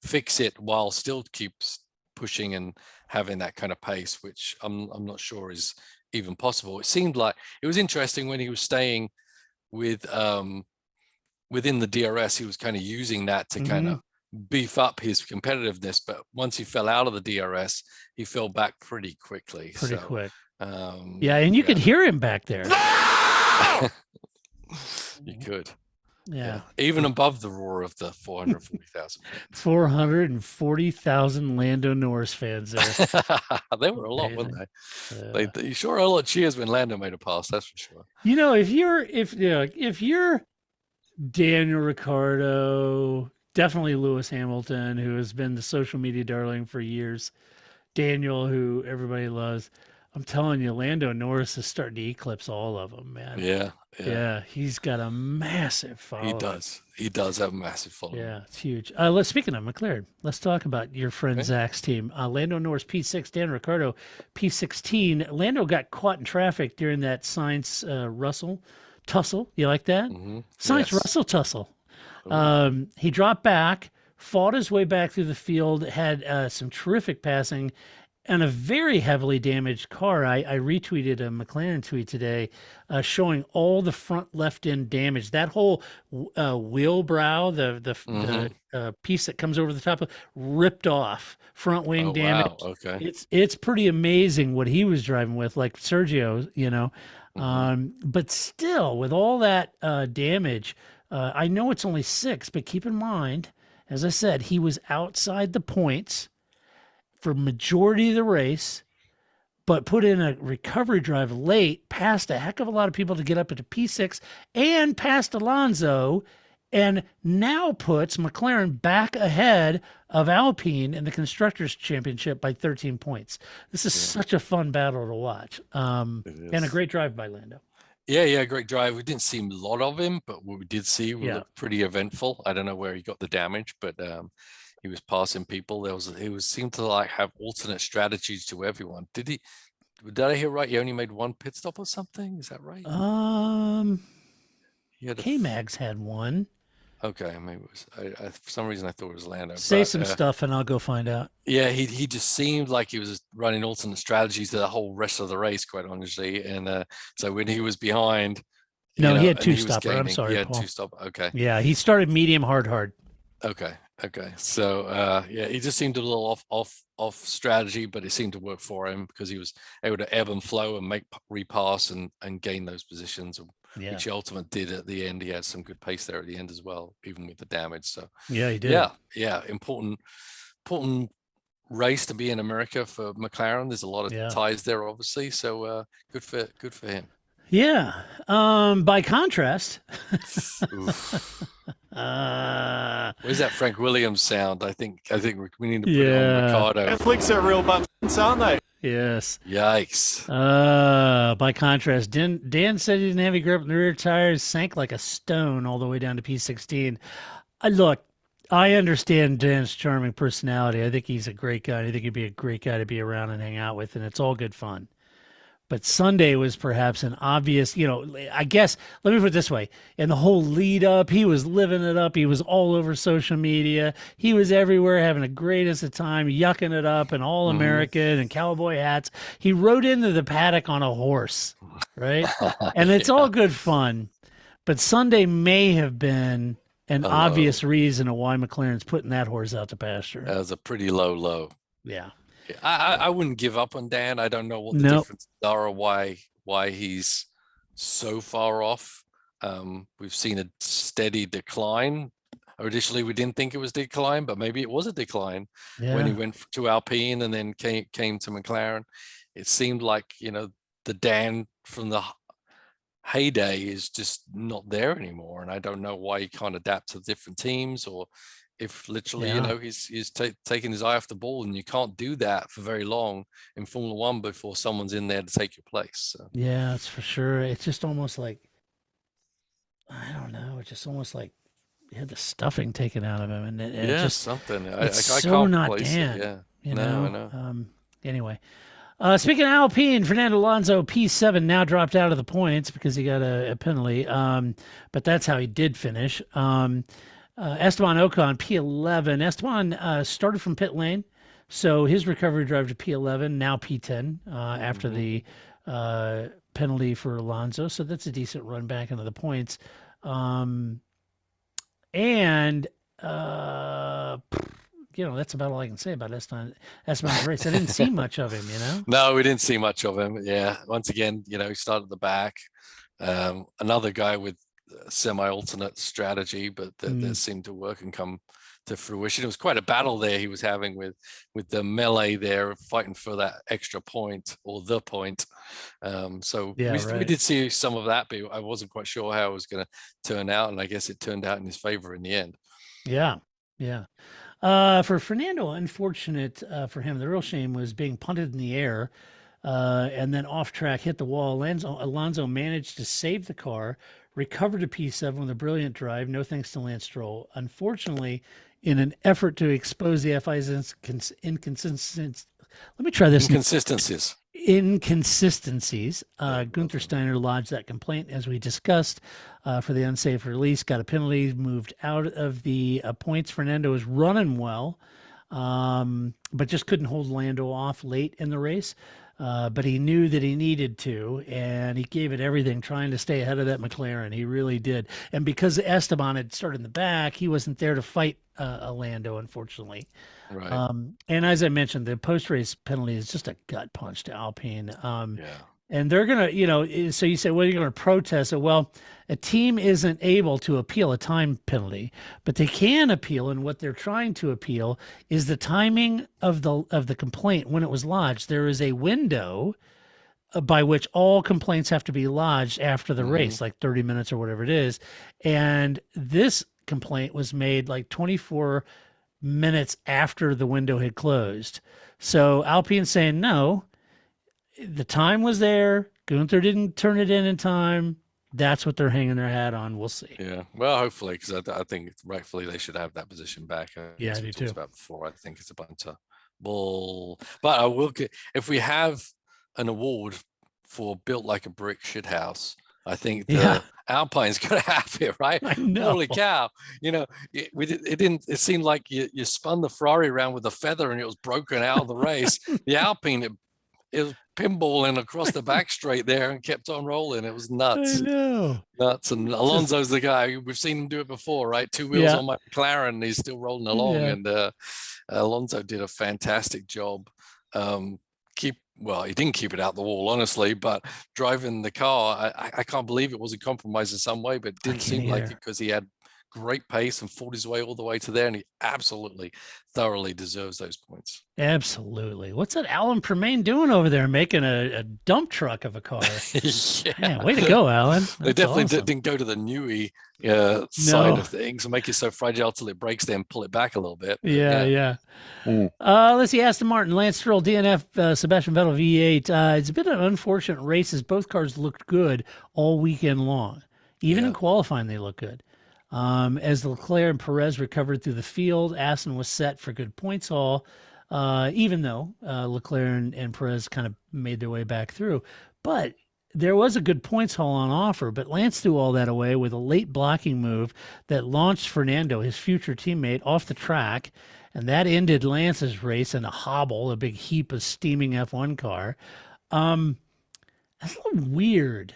fix it while still keeps pushing and having that kind of pace, which I'm not sure is even possible. It seemed like it was interesting when he was staying with within the DRS, he was kind of using that to kind of beef up his competitiveness, but once he fell out of the DRS, he fell back pretty quickly. Quick. Yeah, and you could hear him back there. You could. Yeah. Even above the roar of the 440,000. 440,000 Lando Norris fans there. They were a lot, weren't they? You sure a lot of cheers when Lando made a pass, that's for sure. If you're Daniel Ricciardo, definitely Lewis Hamilton, who has been the social media darling for years, Daniel, who everybody loves, I'm telling you, Lando Norris is starting to eclipse all of them, man. Yeah. He's got a massive following. He does have a massive following. Yeah, it's huge. Speaking of McLaren, let's talk about your friend Zach's team. Lando Norris P6, Dan Ricciardo P16. Lando got caught in traffic during that Sainz Russell tussle. You like that? Sainz Russell tussle. He dropped back, fought his way back through the field, had some terrific passing, and a very heavily damaged car. I retweeted a McLaren tweet today showing all the front left end damage. That whole wheel brow, the piece that comes over the top, ripped off, front wing damage. Wow. Okay. It's pretty amazing what he was driving with, like Sergio, you know. But still, with all that damage, I know it's only 6, but keep in mind, as I said, he was outside the points for majority of the race, but put in a recovery drive late, passed a heck of a lot of people to get up into P6 and passed Alonso, and now puts McLaren back ahead of Alpine in the Constructors' Championship by 13 points. This is such a fun battle to watch, and a great drive by Lando. Yeah, great drive. We didn't see a lot of him, but what we did see looked pretty eventful. I don't know where he got the damage, but he was passing people. He seemed to like have alternate strategies to everyone. Did I hear right? He only made one pit stop or something? Is that right? K-Mags had one. Okay, maybe it was. For some reason I thought it was Lando. Say some stuff and I'll go find out. Yeah, he just seemed like he was running alternate strategies to the whole rest of the race, quite honestly. And so when he was behind, he had two-stopper. I'm sorry, he had Paul. two-stop. Okay. Yeah, he started medium, hard. Okay. So he just seemed a little off strategy, but it seemed to work for him because he was able to ebb and flow and make repass and gain those positions, which he ultimately did at the end. He had some good pace there at the end as well, even with the damage. So yeah, he did. Yeah, important race to be in America for McLaren. There's a lot of ties there, obviously. So good for him. Yeah. By contrast. Where's that Frank Williams sound? I think we need to put it on Ricardo. Netflix are real buttons, aren't they? Yes. Yikes. By contrast, Dan said he didn't have any grip in the rear tires, sank like a stone all the way down to P16. Look, I understand Dan's charming personality. I think he's a great guy. I think he'd be a great guy to be around and hang out with, and it's all good fun. But Sunday was perhaps an obvious, I guess, let me put it this way. In the whole lead up, he was living it up. He was all over social media. He was everywhere having the greatest of time, yucking it up and all American and cowboy hats. He rode into the paddock on a horse, right? And it's all good fun. But Sunday may have been an obvious reason of why McLaren's putting that horse out to pasture. That was a pretty low. Yeah. I wouldn't give up on Dan. I don't know what the differences are or why he's so far off. We've seen a steady decline. Initially, we didn't think it was decline, but maybe it was a decline when he went to Alpine and then came to McLaren. It seemed like, the Dan from the heyday is just not there anymore. And I don't know why he can't adapt to different teams, or if literally, he's taking his eye off the ball, and you can't do that for very long in Formula One before someone's in there to take your place. So. Yeah, that's for sure. It's just almost like, I don't know. It's just almost like he had the stuffing taken out of him, and it just something. It's I so can't not place Dan. it. Yeah, I know. Anyway, speaking of Alpine, Fernando Alonso P7 now dropped out of the points because he got a penalty. But that's how he did finish. Esteban Ocon, P11. Esteban started from pit lane, so his recovery drive to P11, now P10 after the penalty for Alonso. So that's a decent run back into the points. That's about all I can say about Esteban's race. I didn't see much of him, No, we didn't see much of him. Yeah, once again, he started at the back. Another guy with semi-alternate strategy, but that seemed to work and come to fruition. It was quite a battle there he was having with the melee there, fighting for that extra point or the point. We did see some of that, but I wasn't quite sure how it was going to turn out, and I guess it turned out in his favor in the end. Yeah. For Fernando, unfortunate for him, the real shame was being punted in the air and then off track, hit the wall. Alonso managed to save the car, recovered to P7 with a brilliant drive. No thanks to Lance Stroll. Unfortunately, in an effort to expose the FI's inconsistencies. Let me try this. Inconsistencies. inconsistencies. Gunther Steiner lodged that complaint, as we discussed, for the unsafe release, got a penalty, moved out of the points. Fernando was running well, but just couldn't hold Lando off late in the race. But he knew that he needed to, and he gave it everything trying to stay ahead of that McLaren. He really did. And because Esteban had started in the back, he wasn't there to fight Lando, unfortunately. Right. And as I mentioned, the post-race penalty is just a gut punch to Alpine. Yeah. And they're going to, so you say, well, you're going to protest it. Well, a team isn't able to appeal a time penalty, but they can appeal. And what they're trying to appeal is the timing of the complaint when it was lodged. There is a window by which all complaints have to be lodged after the race, like 30 minutes or whatever it is. And this complaint was made like 24 minutes after the window had closed. So Alpine's saying, no, the time was there. Gunther didn't turn it in time. That's what they're hanging their hat on. We'll see. Yeah. Well, hopefully, because I think rightfully they should have that position back. Yeah, as I we do talked too. about before. I think it's a bunch of bull. But I will get, if we have an award for built like a brick shithouse, I think the Alpine's going to have it, right? I know. Holy cow. It seemed like you spun the Ferrari around with a feather and it was broken out of the race. The Alpine, it was pinballing across the back straight there and kept on rolling. It was nuts. I know. Nuts. And Alonso's the guy. We've seen him do it before, right? 2 wheels on my McLaren, and he's still rolling along. Yeah. And Alonso did a fantastic job. He didn't keep it out the wall, honestly, but driving the car, I can't believe it was a compromise in some way, but it didn't seem like it, because he had great pace and fought his way all the way to there, and he absolutely thoroughly deserves those points. Absolutely. What's that Alan Permain doing over there, making a dump truck of a car? Yeah. Man, way to go, Alan. They definitely awesome. didn't go to the newy side of things and make it so fragile till it breaks, then pull it back a little bit. But Yeah. Let's see, Aston Martin, Lance Stroll, DNF, Sebastian Vettel, V8. It's been an unfortunate race as both cars looked good all weekend long. Even in qualifying, they look good. As Leclerc and Perez recovered through the field, Aston was set for good points haul, even though Leclerc and Perez kind of made their way back through. But there was a good points haul on offer, but Lance threw all that away with a late blocking move that launched Fernando, his future teammate, off the track, and that ended Lance's race in a hobble, a big heap of steaming F1 car. That's a little weird.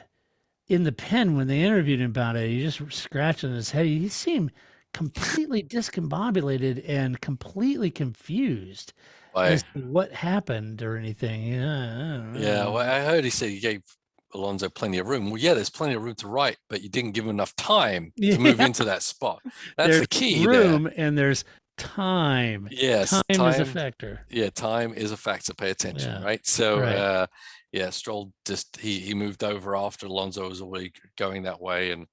In the pen, when they interviewed him about it, he just scratching his head. He seemed completely discombobulated and completely confused as to what happened or anything. Yeah, well, I heard he said he gave Alonso plenty of room. Well, yeah, there's plenty of room to right, but you didn't give him enough time to move into that spot. That's there's the key. Room there. And there's time. Yes, time is a factor. Yeah, time is a factor. Pay attention, right? So, right. Stroll just he moved over after Alonso was already going that way, and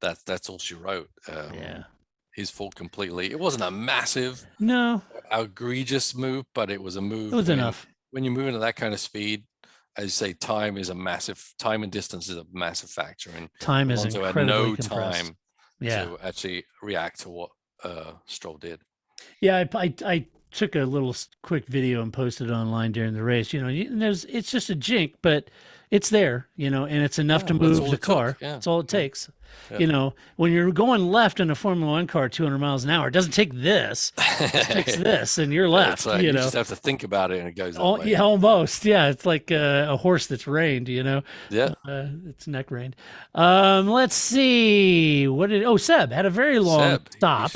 that's all she wrote. His fault completely. It wasn't a massive, egregious move, but it was a move. It was enough. When you're moving at that kind of speed, as you say, time and distance is a massive factor, and time is Alonso incredibly had no compressed. time to actually react to what Stroll did. Yeah, I took a little quick video and posted it online during the race. It's just a jink, but it's there, and it's enough to move the car. That's all it takes. Yeah. When you're going left in a Formula One car 200 miles an hour, it doesn't take this. It takes this, and you're left. Like, you just have to think about it, and it goes that way. Yeah, almost. Yeah, it's like a horse that's reined. Yeah, it's neck reined. Let's see. Seb had a very long stop.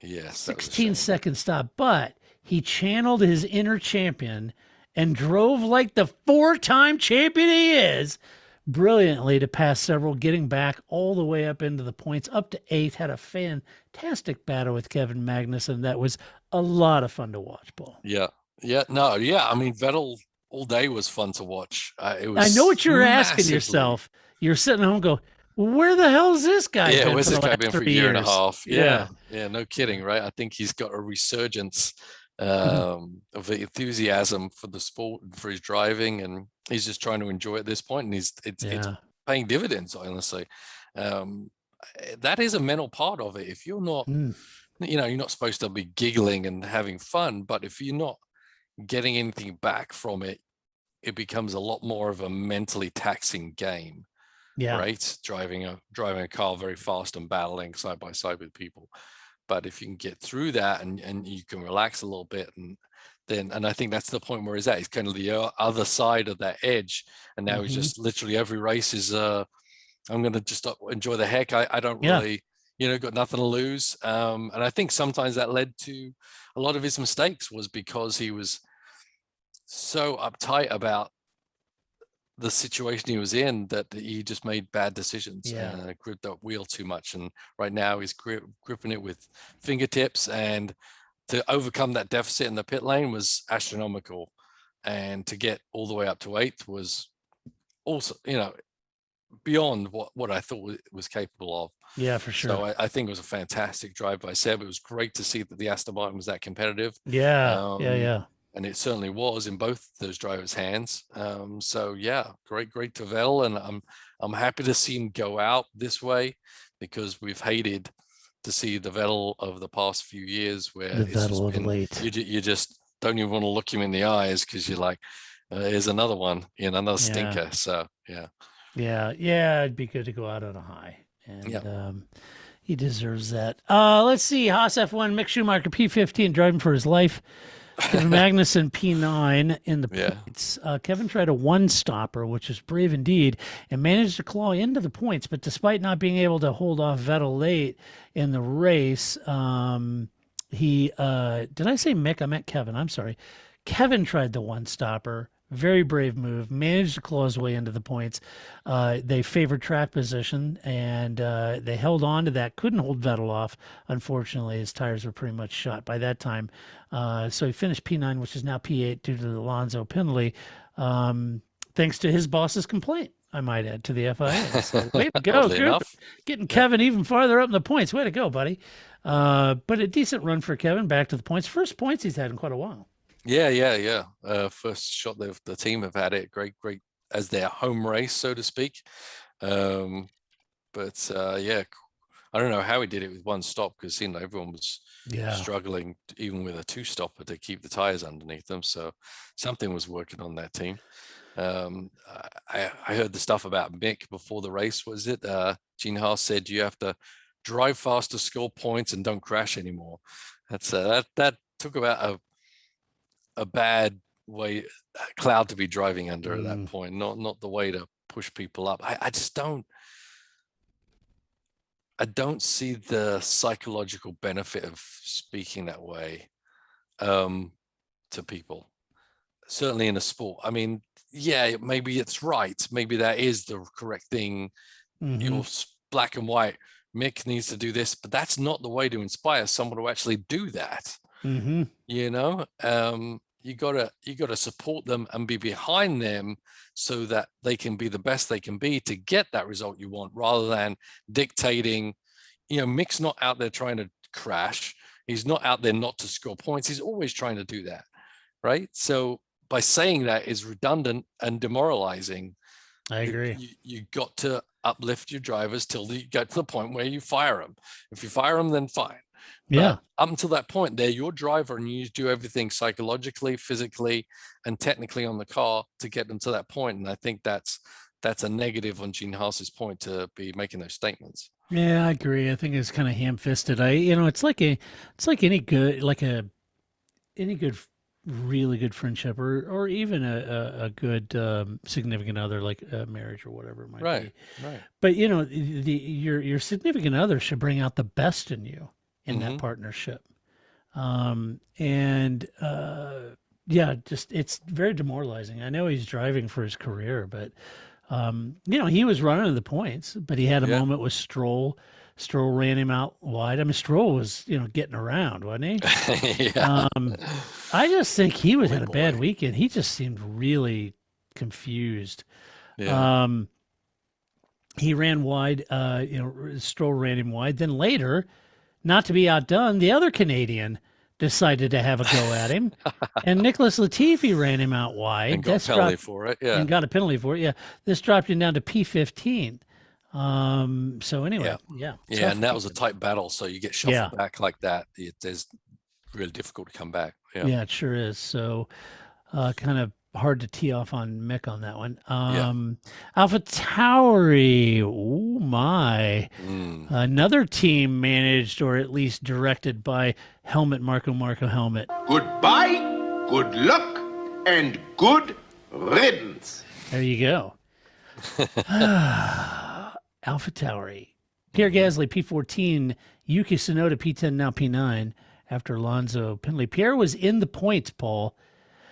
Yes, 16-second stop, but he channeled his inner champion and drove like the 4-time champion he is brilliantly to pass several, getting back all the way up into the points, up to 8th. Had a fantastic battle with Kevin Magnussen. That was a lot of fun to watch, Paul. I mean, Vettel all day was fun to watch. It was. I know what you're asking yourself. You're sitting at home, go, where the hell is this guy? Yeah, where's this guy been for a year and a half? Yeah, no kidding, right? I think he's got a resurgence of enthusiasm for the sport and for his driving, and he's just trying to enjoy it at this point, and it's paying dividends, honestly. That is a mental part of it. If you're not, you're not supposed to be giggling and having fun, but if you're not getting anything back from it, it becomes a lot more of a mentally taxing game. Yeah. Right. Driving a car very fast and battling side by side with people. But if you can get through that and you can relax a little bit, and I think that's the point where he's at. He's kind of the other side of that edge. And now he's just literally every race is, I'm going to just enjoy the heck. I don't really, got nothing to lose. And I think sometimes that led to a lot of his mistakes was because he was so uptight about the situation he was in that he just made bad decisions and gripped that wheel too much. And right now he's gripping it with fingertips, and to overcome that deficit in the pit lane was astronomical. And to get all the way up to 8th was also, beyond what I thought it was capable of. Yeah, for sure. So I think it was a fantastic drive by Seb. It was great to see that the Aston Martin was that competitive. Yeah. And it certainly was in both those drivers' hands. So yeah, great to Vettel, and I'm happy to see him go out this way, because we've hated to see the Vettel of the past few years, where the Vettel of late. You just don't even want to look him in the eyes, because you're like, here's another one, another stinker. So yeah, it'd be good to go out on a high, and he deserves that. Let's see, Haas F1, Mick Schumacher P15 driving for his life. Kevin Magnussen P9 in the points. Kevin tried a one-stopper, which is brave indeed, and managed to claw into the points. But despite not being able to hold off Vettel late in the race, he did I say Mick? I meant Kevin. I'm sorry. Kevin tried the one-stopper. Very brave move. Managed to claw his way into the points. They favored track position, and they held on to that. Couldn't hold Vettel off. Unfortunately, his tires were pretty much shot by that time. So he finished P9, which is now P8 due to the Alonso penalty, thanks to his boss's complaint, I might add, to the FIA. So way to go. Getting Kevin even farther up in the points. Way to go, buddy. But a decent run for Kevin, back to the points. First points he's had in quite a while. Yeah. First shot the team have had it. Great as their home race, so to speak. I don't know how he did it with one stop, because it seemed like everyone was struggling, even with a two-stopper, to keep the tires underneath them. So something was working on that team. I heard the stuff about Mick before the race. Was it Gene Haas said you have to drive fast to score points and don't crash anymore? That's that took about a bad cloud to be driving under at that point, not the way to push people up. I just don't see the psychological benefit of speaking that way to people, certainly in a sport. I mean, yeah, maybe it's right, maybe that is the correct thing. You're black and white, Mick needs to do this, but that's not the way to inspire someone to actually do that. You gotta support them and be behind them, so that they can be the best they can be to get that result you want, rather than dictating. Mick's not out there trying to crash. He's not out there not to score points. He's always trying to do that, right? So by saying that is redundant and demoralizing. I agree. You got to uplift your drivers till you get to the point where you fire them. If you fire them, then fine. But up until that point, they're your driver, and you do everything psychologically, physically, and technically on the car to get them to that point. And I think that's a negative on Gene Haas's point to be making those statements. Yeah, I agree. I think it's kind of ham-fisted. It's like any good, really good friendship, or even a good significant other, like a marriage or whatever it might be. Right. But your significant other should bring out the best in you in that partnership. It's very demoralizing. I know he's driving for his career, but he was running the points, but he had a moment with Stroll. Stroll ran him out wide. I mean, Stroll was, getting around, wasn't he? I just think he had a bad weekend. He just seemed really confused. He ran wide. Stroll ran him wide. Then later, not to be outdone, the other Canadian decided to have a go at him, and Nicholas Latifi ran him out wide. And got a penalty for it. Yeah, and got a penalty for it. Yeah, this dropped him down to P15. So anyway, and that was a tight battle. So you get shuffled back like that. It's really difficult to come back. Yeah, it sure is. So kind of hard to tee off on Mick on that one. AlphaTauri, oh my. Another team managed or at least directed by Marco Helmet. Goodbye, good luck, and good riddance. There you go. AlphaTauri. Pierre Gasly, P14. Yuki Tsunoda, P10, now P9 after Alonso penalty. Pierre was in the points, Paul.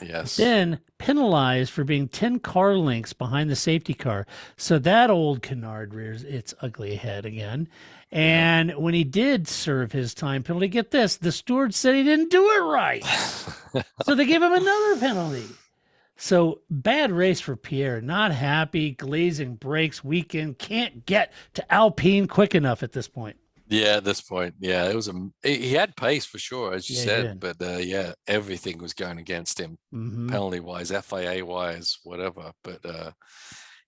Yes. Then penalized for being 10 car lengths behind the safety car. So that old canard rears its ugly head again. And when he did serve his time penalty, get this, the steward said he didn't do it right. So they gave him another penalty. So bad race for Pierre. Not happy, glazing brakes, weekend, can't get to Alpine quick enough at this point. Yeah, at this point, yeah, it was he had pace for sure, as you said, but everything was going against him, penalty wise, FIA wise, whatever. But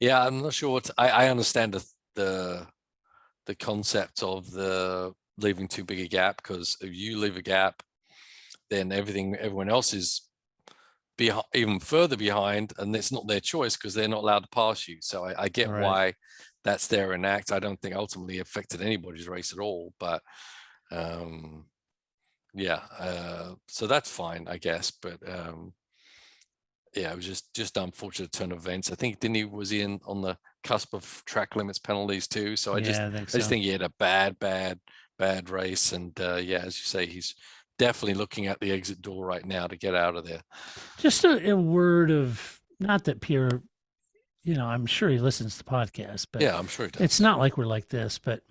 I'm not sure what I understand the concept of the leaving too big a gap, because if you leave a gap, then everyone else is even further behind, and it's not their choice because they're not allowed to pass you. So I get why that's there in act. I don't think ultimately affected anybody's race at all, but so that's fine, I guess. But it was just unfortunate turn of events. I think was he on the cusp of track limits penalties too. So I just think he had a bad race, and as you say, he's definitely looking at the exit door right now to get out of there. Just a word of, not that Pierre, I'm sure he listens to podcasts, but yeah, I'm sure he does. It's not like we're like this, but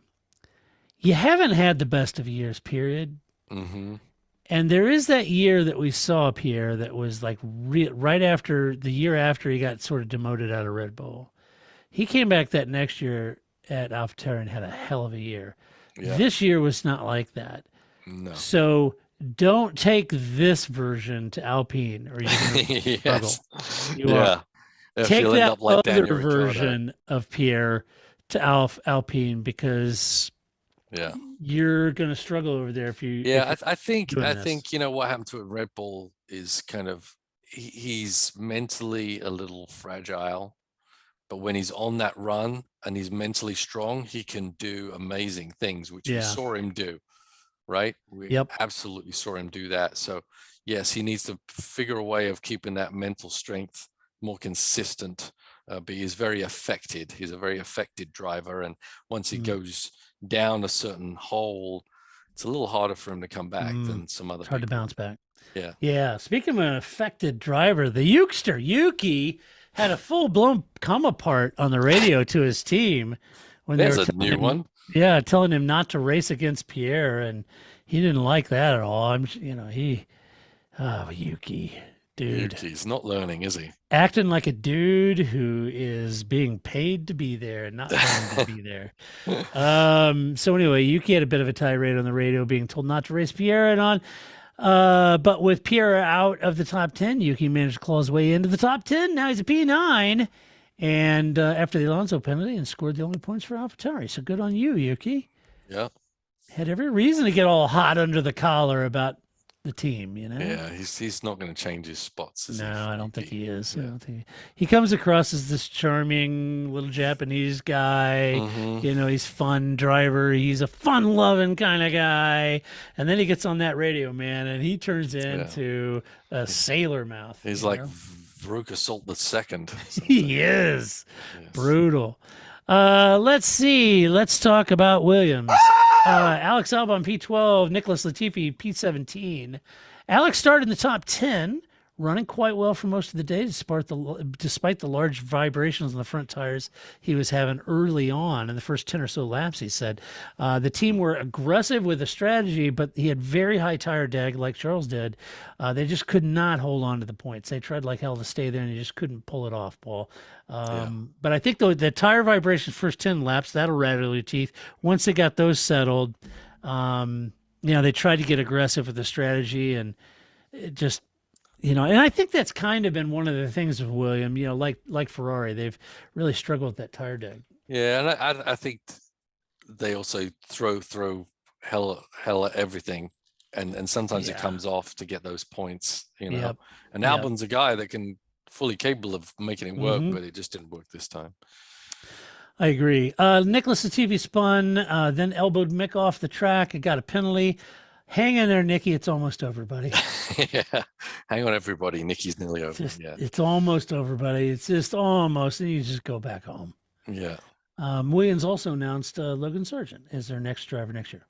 you haven't had the best of years, period. Mm-hmm. And there is that year that we saw Pierre that was like right after the year after he got sort of demoted out of Red Bull. He came back that next year at AlphaTauri and had a hell of a year. Yeah. This year was not like that. No. So don't take this version to Alpine, or you're going to struggle. Take that other version of Pierre to Alpine, because you're going to struggle over there if you. I think what happened to Red Bull is kind of he's mentally a little fragile, but when he's on that run and he's mentally strong, he can do amazing things, which we saw him do. Right? We absolutely saw him do that. So yes, he needs to figure a way of keeping that mental strength more consistent, but he's very affected. He's a very affected driver, and once he goes down a certain hole, it's a little harder for him to come back than some other. It's hard to bounce back. Yeah. Speaking of an affected driver, the Ukester Yuki had a full-blown come apart on the radio to his team when there's a new one. Yeah, telling him not to race against Pierre, and he didn't like that at all. Yuki. Dude. Yuki's not learning, is he? Acting like a dude who is being paid to be there and not going to be there. So anyway, Yuki had a bit of a tirade on the radio, being told not to race Pierre but with Pierre out of the top 10, Yuki managed to claw his way into the top 10. Now he's a P9. And after the Alonso penalty, and scored the only points for AlphaTauri. So good on you, Yuki. Yeah. Had every reason to get all hot under the collar about the team, Yeah, he's not going to change his spots. No, I don't think he is. Yeah. I don't think he comes across as this charming little Japanese guy. Mm-hmm. He's fun driver. He's a fun-loving kind of guy. And then he gets on that radio, man, and he turns into a sailor mouth. He's like Veruca Salt the second. He is. Yes. Brutal. Let's see. Let's talk about Williams. Alex Albon, P12. Nicholas Latifi, P17. Alex started in the top 10, running quite well for most of the day, despite the large vibrations on the front tires he was having early on in the first 10 or so laps, he said. The team were aggressive with the strategy, but he had very high tire drag like Charles did. They just could not hold on to the points. They tried like hell to stay there, and he just couldn't pull it off, Paul. But I think the tire vibrations first 10 laps, that'll rattle your teeth. Once they got those settled, they tried to get aggressive with the strategy, and it just, and I think that's kind of been one of the things with William, like Ferrari, they've really struggled with that tire drag. Yeah, and I think they also throw hell at everything, and sometimes it comes off to get those points, And Albon's a guy that can fully capable of making it work, but it just didn't work this time. I agree. Nicholas Latifi spun, then elbowed Mick off the track and got a penalty. Hang in there, Nicky. It's almost over, buddy. Yeah. Hang on, everybody. Nicky's nearly over. It's almost over, buddy. It's just almost, and you just go back home. Yeah. Williams also announced Logan Sargent as their next driver next year.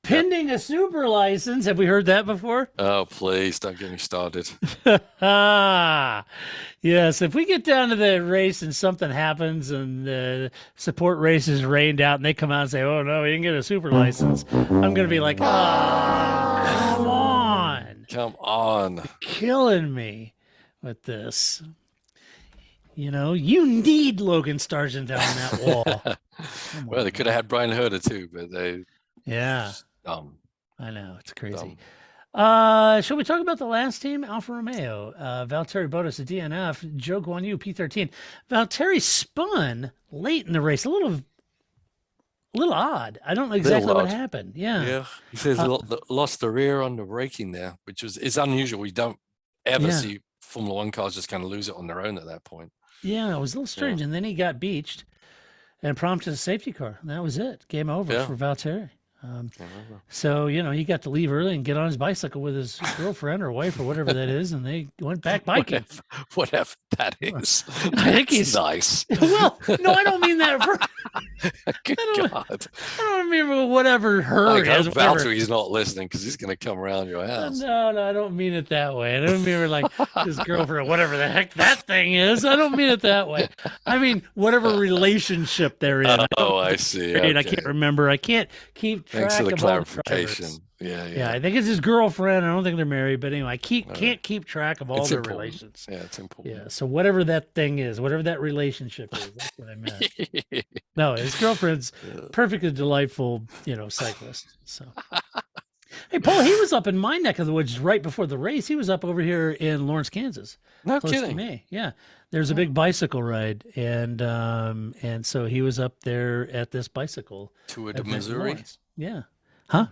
Pending a super license. Have we heard that before? Oh, please don't get me started. Yes. If we get down to the race and something happens and the support race is rained out and they come out and say, oh, no, he didn't get a super license, I'm going to be like, oh, come on. Come on. You're killing me with this. You know, you need Logan Sargent down that wall. Well, they could have had Brian Herder too, but they... Yeah. Dumb. I know. It's crazy. Shall we talk about the last team? Alfa Romeo, Valtteri Bottas, a DNF, Joe Guan Yu, P13. Valtteri spun late in the race. A little odd. I don't know exactly what happened. Yeah. Yeah. He says lost the rear on the braking there, which is unusual. We don't ever see Formula One cars just kind of lose it on their own at that point. Yeah, it was a little strange. And then he got beached and prompted a safety car. And that was it. Game over for Valtteri. So, you know, he got to leave early and get on his bicycle with his girlfriend or wife or whatever that is, and they went back biking. Whatever that is. I think he's nice. Well, no, I don't mean that. Good God. I don't mean whatever her is. Valtteri's not listening because he's going to come around your house. No, I don't mean it that way. I don't mean like his girlfriend, whatever the heck that thing is. I don't mean it that way. I mean whatever relationship they're in. Oh, I see. Okay. I can't remember. I can't keep track. Thanks for the of clarification. Yeah, I think it's his girlfriend. I don't think they're married, but anyway, I can't keep track of all their relations. Yeah, it's important. Yeah, so whatever that thing is, whatever that relationship is, that's what I meant. No, his girlfriend's perfectly delightful, cyclist. So, hey, Paul, he was up in my neck of the woods right before the race. He was up over here in Lawrence, Kansas. No close kidding. To me. Yeah, there's a big bicycle ride, and so he was up there at this bicycle Tour de Missouri. Yeah. Huh?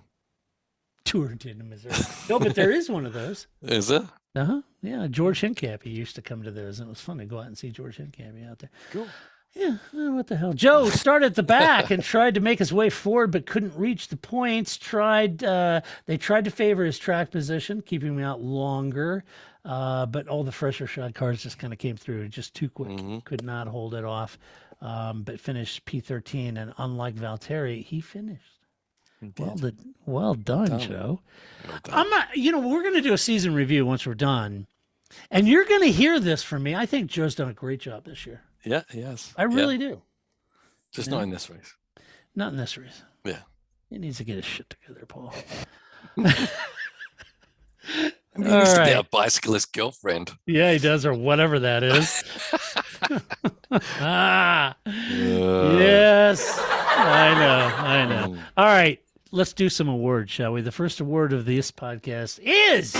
Tour to Missouri. No, but there is one of those. Is it? Uh-huh. Yeah. George Hincapie used to come to those, and it was fun to go out and see George Hincapie out there. Cool. Yeah. What the hell? Joe started at the back and tried to make his way forward, but couldn't reach the points. They tried to favor his track position, keeping him out longer. But all the fresher shod cars just kind of came through just too quick. Could not hold it off. But finished P13, and unlike Valtteri, he finished. Well done, Joe. Well done. I'm not, we're going to do a season review once we're done, and you're going to hear this from me. I think Joe's done a great job this year. Yeah, he has. I really do. Just not in this race. Not in this race. Yeah. He needs to get his shit together, Paul. He needs to get a bicyclist girlfriend. Yeah, he does, or whatever that is. Yes. I know. All right. Let's do some awards, shall we? The first award of this podcast is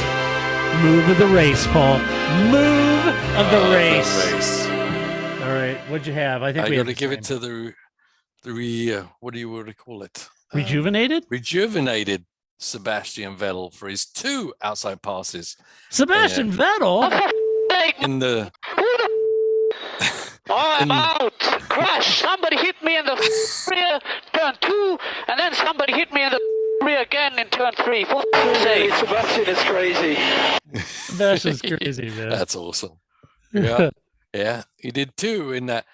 Move of the Race, Paul. Move of the race. All right. What'd you have? I think I we got to give it to the what do you call it? Rejuvenated? Rejuvenated Sebastian Vettel for his 2 outside passes. Sebastian Vettel? In the... I'm out! Crash! Somebody hit me in the rear, turn 2, and then somebody hit me in the rear again in turn 3. For sake. Sebastian is crazy. Sebastian's crazy, man. That's awesome. Yeah. Yeah, he did 2 in that.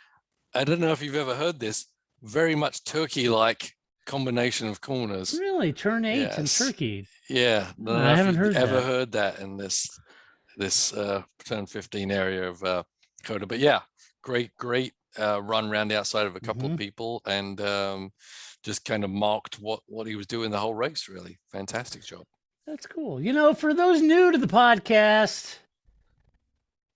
I don't know if you've ever heard this, very much Turkey-like combination of corners. Really? Turn 8 in Turkey? Yeah. I haven't heard that. Ever heard that in this turn 15 area of Coda. But yeah, great run around the outside of a couple of people, and just kind of marked what he was doing the whole race. Really fantastic job. That's cool. For those new to the podcast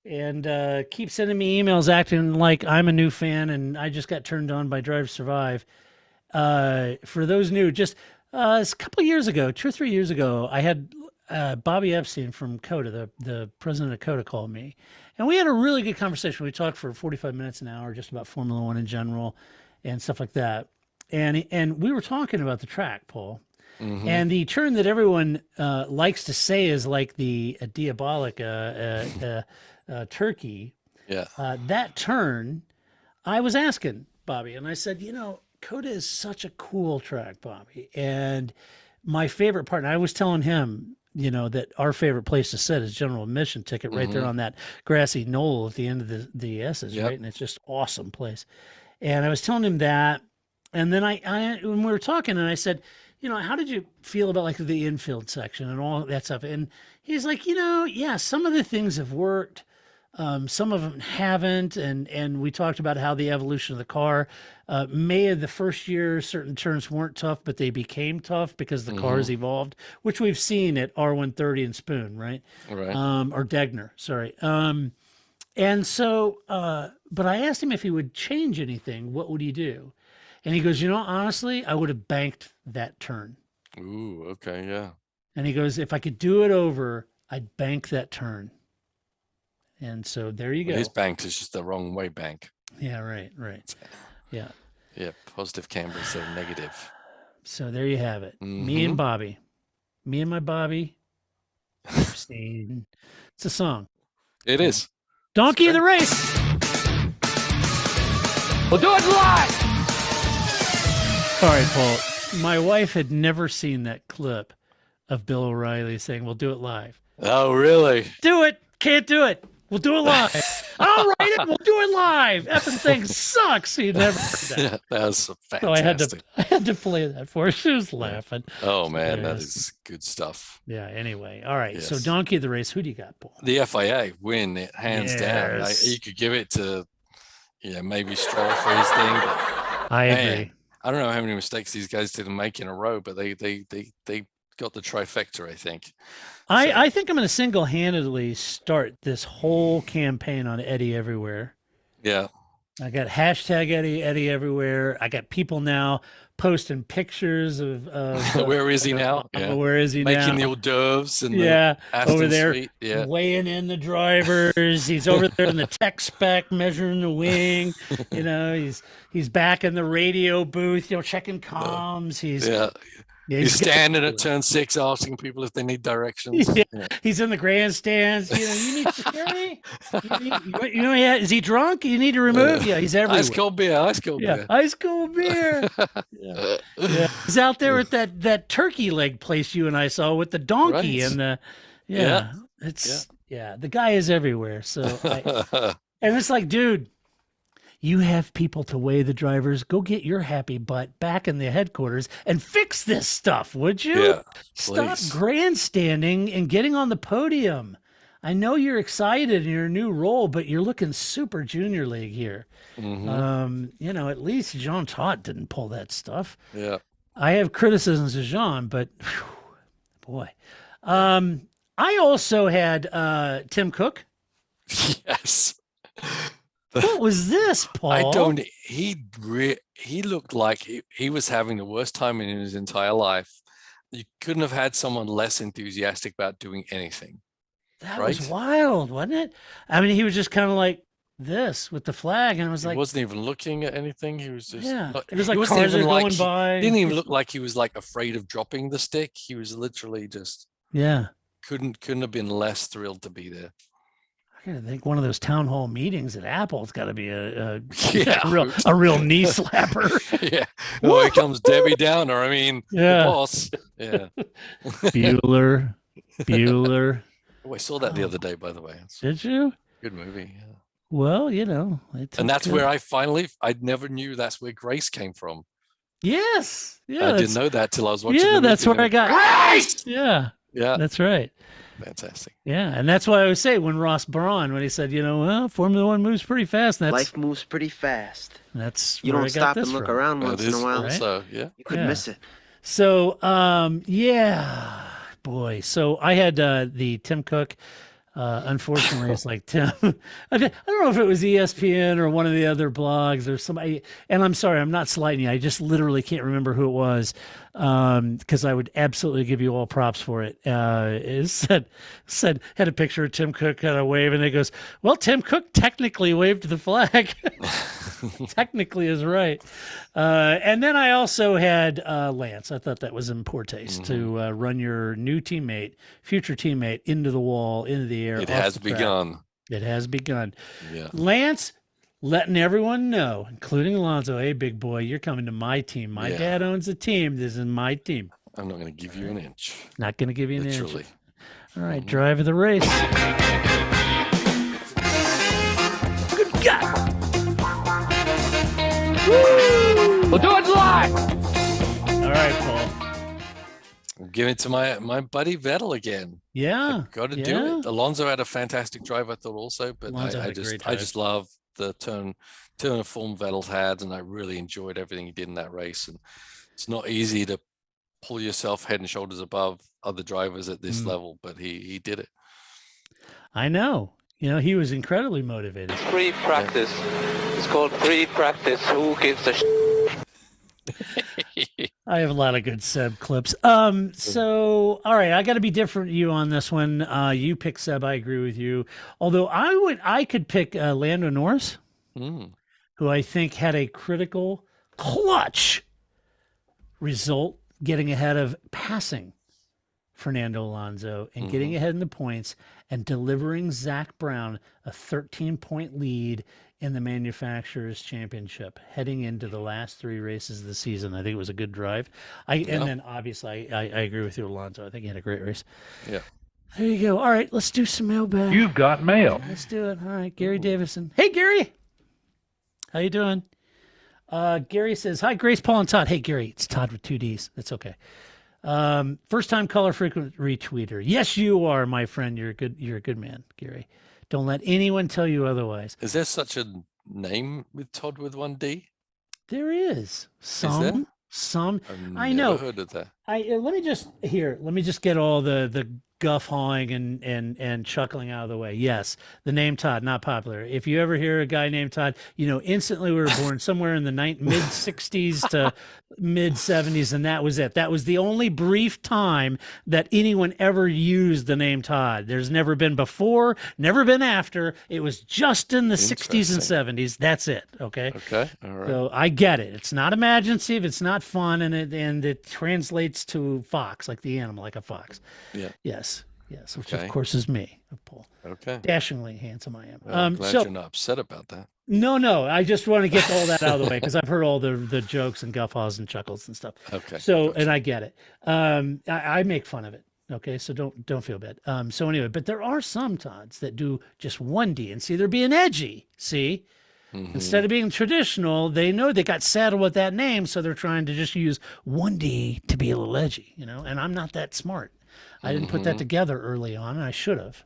and keep sending me emails acting like I'm a new fan and I just got turned on by Drive to Survive. For those new, just a couple of years ago, 2 or 3 years ago, I had Bobby Epstein from COTA, the president of COTA, called me. And we had a really good conversation. We talked for 45 minutes, an hour, just about Formula One in general and stuff like that. And we were talking about the track, Paul. And the term that everyone likes to say is like the diabolic Turkey. Yeah. That turn, I was asking Bobby, and I said, Coda is such a cool track, Bobby. And my favorite part, and I was telling him, that our favorite place to sit is general admission ticket right there on that grassy knoll at the end of the S's, right? And it's just awesome place. And I was telling him that. And then I when we were talking, and I said, how did you feel about like the infield section and all that stuff? And he's like, yeah, some of the things have worked. Some of them haven't. And we talked about how the evolution of the car, may have the first year, certain turns weren't tough, but they became tough because the cars evolved, which we've seen at R130 and Spoon, right? Right. Or Degner, sorry. And so, but I asked him if he would change anything, what would he do? And he goes, honestly, I would have banked that turn. Ooh, okay, yeah. And he goes, if I could do it over, I'd bank that turn. And so there you go. His bank is just the wrong way bank. Yeah, right. Yeah. Yeah, positive camber instead of negative. So there you have it. Me and Bobby. Me and my Bobby. It's a song. It is. Donkey of the race. We'll do it live. All right, Paul. My wife had never seen that clip of Bill O'Reilly saying, we'll do it live. Oh, really? Do it. Can't do it. We'll do it live. I'll write it. We'll do it live. Effing thing sucks. He never heard that. Yeah, that was fantastic. So I had to play that for her. She was laughing. Oh, man, that is good stuff. Yeah, anyway. All right. Yes. So Donkey of the Race, who do you got, Paul? The FIA win, it hands down. Yes. You could give it to, maybe Stroll for his thing. But, I agree. I don't know how many mistakes these guys didn't make in a row, but they got the trifecta, I think. I think I'm going to single-handedly start this whole campaign on Eddie Everywhere. Yeah. I got hashtag Eddie Everywhere. I got people now posting pictures of where is he now? Where is he now? Making the hors d'oeuvres and over there, suite. weighing in the drivers. He's over there in the tech spec, measuring the wing. He's back in the radio booth, checking comms. He's standing at turn 6 asking people if they need directions. Yeah. He's in the grandstands. You need security? Is he drunk? You need to remove? Yeah, he's everywhere. Ice cold beer. Ice cold beer. Yeah. He's out there at that turkey leg place you and I saw with the donkey and the the guy is everywhere. So and it's like, dude, you have people to weigh the drivers. Go get your happy butt back in the headquarters and fix this stuff, would you? Yeah, stop grandstanding and getting on the podium. I know you're excited in your new role, but you're looking super junior league here. At least Jean Todt didn't pull that stuff. Yeah. I have criticisms of Jean, but boy. I also had Tim Cook. Yes. What was this, Paul? He looked like he was having the worst time in his entire life. You couldn't have had someone less enthusiastic about doing anything. That was wild, wasn't it? I mean, he was just kind of like this with the flag, and it was like, he wasn't even looking at anything. He was just it was like cars are going by. He didn't even look like he was like afraid of dropping the stick. He was literally just couldn't have been less thrilled to be there. I think one of those town hall meetings at Apple's got to be a real knee slapper. Yeah. Well, here comes Debbie Downer. I mean, the boss. Yeah. Bueller. Oh, I saw that the other day, by the way. Did you? Good movie. Yeah. Well, and that's where I never knew that's where Grace came from. Yes. Yeah. I didn't know that till I was watching. Yeah, that's where I got Grace. Yeah. Yeah. That's right. Fantastic. Yeah, and that's why I always say when Ross Braun, when he said, Formula One moves pretty fast. Life moves pretty fast. That's you don't stop and look around once in a while. Also, you could miss it. So, boy. So I had the Tim Cook. Unfortunately, it's like Tim. I don't know if it was ESPN or one of the other blogs or somebody. And I'm sorry, I'm not slighting you. I just literally can't remember who it was, because I would absolutely give you all props for it. It said had a picture of Tim Cook kind of waving. It goes, well, Tim Cook technically waved the flag. Technically is right. And then I also had Lance. I thought that was in poor taste to run your new future teammate into the wall, into the air. It has begun. It has begun. Yeah. Lance, letting everyone know, including Alonso, hey, big boy, you're coming to my team. My dad owns a team. This is my team. I'm not going to give you an inch. Not going to give you an Literally. inch. All right, drive of the race. Good God. Woo! We'll do it live. All right, Paul. Give it to my buddy Vettel again. Yeah. Got to do it. Alonso had a fantastic drive, I thought also, but I just love the turn of form Vettel had, and I really enjoyed everything he did in that race. And it's not easy to pull yourself head and shoulders above other drivers at this level, but he did it. I know. He was incredibly motivated. Free practice. It's called free practice. Who gives a I have a lot of good Seb clips. So, all right, I got to be different you on this one. You pick Seb. I agree with you. Although I could pick Lando Norris, who I think had a critical clutch result, getting ahead of passing Fernando Alonso and getting ahead in the points and delivering Zach Brown a 13-point lead in the Manufacturers Championship heading into the last 3 races of the season. I think it was a good drive. And then obviously I agree with you, Alonso. I think he had a great race. Yeah. There you go. All right, let's do some mailbag. You've got mail. Let's do it. All right, Gary Davison. Hey, Gary. How you doing? Gary says, hi, Grace, Paul, and Todd. Hey, Gary, it's Todd with 2 Ds. That's okay. First time caller, frequent retweeter. Yes, you are, my friend. You're a good man, Gary. Don't let anyone tell you otherwise. Is there such a name with Todd with 1 D? There is. There? Some. I've never heard of that. Let me just get all the guff hawing and chuckling out of the way. Yes, the name Todd, not popular. If you ever hear a guy named Todd, instantly we were born somewhere in the mid 60s to mid 70s, and that was it. That was the only brief time that anyone ever used the name Todd. There's never been before, never been after. It was just in the 60s and 70s. That's it. Okay. Okay. All right. So I get it. It's not imaginative. It's not fun, and it translates to fox, like the animal, like a fox. Yeah. Yes, which of course is me, Paul. Okay. Dashingly handsome I am. Well, I'm glad you're not upset about that. No, I just want to get all that out of the way because I've heard all the jokes and guffaws and chuckles and stuff. Okay. So, and I get it. I make fun of it. Okay, so don't feel bad. So anyway, but there are some Todds that do just 1 D and see they're being edgy. See. Instead of being traditional, they know they got saddled with that name, so they're trying to just use 1 D to be a little edgy, and I'm not that smart. I didn't put that together early on, and I should have,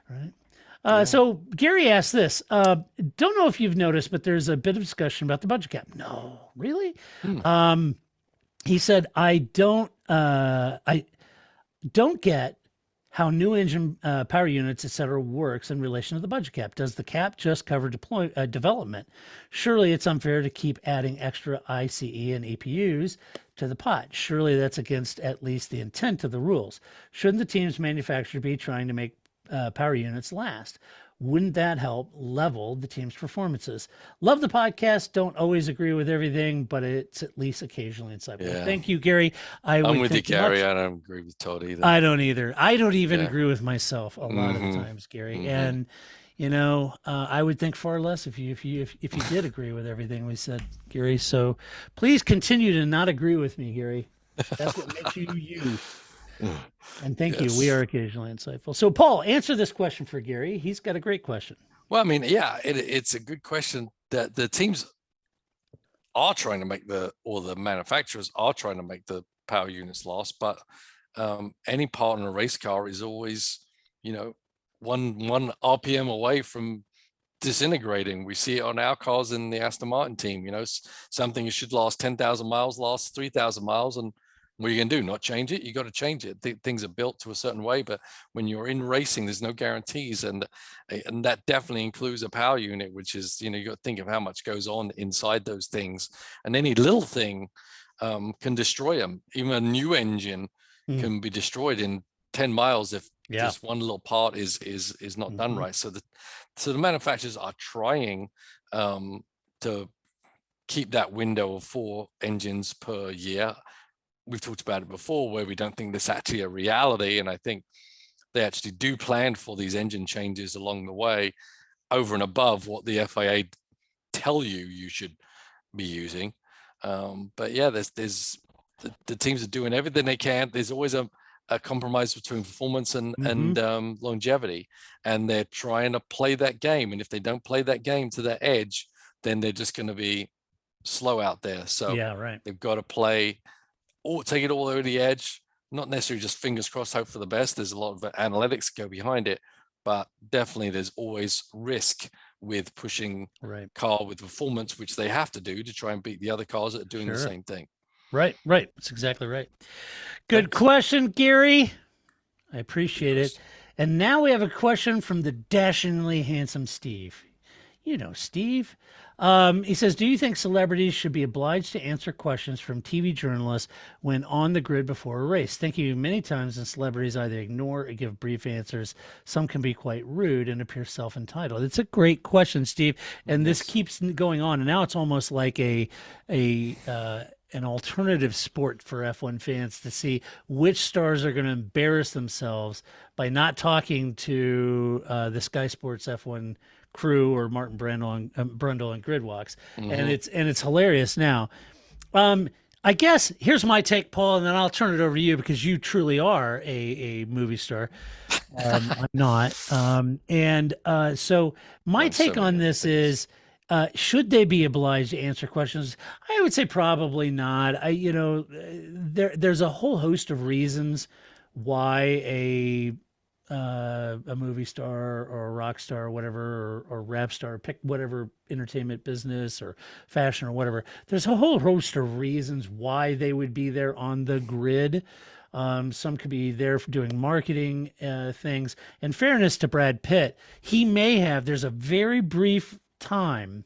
right? So Gary asked this. Don't know if you've noticed, but there's a bit of discussion about the budget cap. No, really? He said, I don't get how new engine power units, et cetera, works in relation to the budget cap. Does the cap just cover development? Surely it's unfair to keep adding extra ICE and EPUs to the pot. Surely that's against at least the intent of the rules. Shouldn't the team's manufacturer be trying to make power units last? Wouldn't that help level the team's performances? Love the podcast. Don't always agree with everything, but it's at least occasionally insightful. Yeah. Thank you, Gary. I'm with you, Gary. I don't agree with Todd either. I don't either. I don't even agree with myself a lot of the times, Gary. And I would think far less if you did agree with everything we said, Gary. So please continue to not agree with me, Gary. That's what makes you you. And thank you. We are occasionally insightful. So, Paul, answer this question for Gary. He's got a great question. Well, I mean, yeah, it's a good question. That the teams are trying to make the manufacturers are trying to make the power units last, but any part in a race car is always, one RPM away from disintegrating. We see it on our cars in the Aston Martin team. Something should last 10,000 miles, lasts 3,000 miles, and what are you going to do? Not change it? You got to change it. Things are built to a certain way, but when you're in racing, there's no guarantees, and that definitely includes a power unit, which is, you got to think of how much goes on inside those things, and any little thing can destroy them. Even a new engine can be destroyed in 10 miles if just one little part is not done right. So the manufacturers are trying to keep that window of 4 engines per year. We've talked about it before, where we don't think this is actually a reality, and I think they actually do plan for these engine changes along the way over and above what the FIA tell you should be using. But yeah, there's the teams are doing everything they can. There's always a compromise between performance and longevity, and they're trying to play that game. And if they don't play that game to their edge, then they're just going to be slow out there. So they've got to play or take it all over the edge, not necessarily just fingers crossed, hope for the best. There's a lot of analytics go behind it, but definitely there's always risk with pushing car with performance, which they have to do to try and beat the other cars that are doing the same thing. Right. That's exactly right. Good question, Gary. I appreciate it. And now we have a question from the dashingly handsome Steve. You know, Steve. He says, do you think celebrities should be obliged to answer questions from TV journalists when on the grid before a race? Thank you many times, and celebrities either ignore or give brief answers. Some can be quite rude and appear self-entitled. It's a great question, Steve. And this keeps going on. And now it's almost like an alternative sport for F1 fans to see which stars are going to embarrass themselves by not talking to the Sky Sports F1 crew or Martin Brundle and Grid Walks. And it's hilarious now. I guess here's my take, Paul, and then I'll turn it over to you because you truly are a movie star. I'm not. So my take on this is, should they be obliged to answer questions? I would say probably not. There's a whole host of reasons why a movie star or a rock star or whatever, or rap star, pick whatever entertainment business or fashion or whatever. There's a whole host of reasons why they would be there on the grid. Some could be there for doing marketing things. In fairness to Brad Pitt, there's a very brief time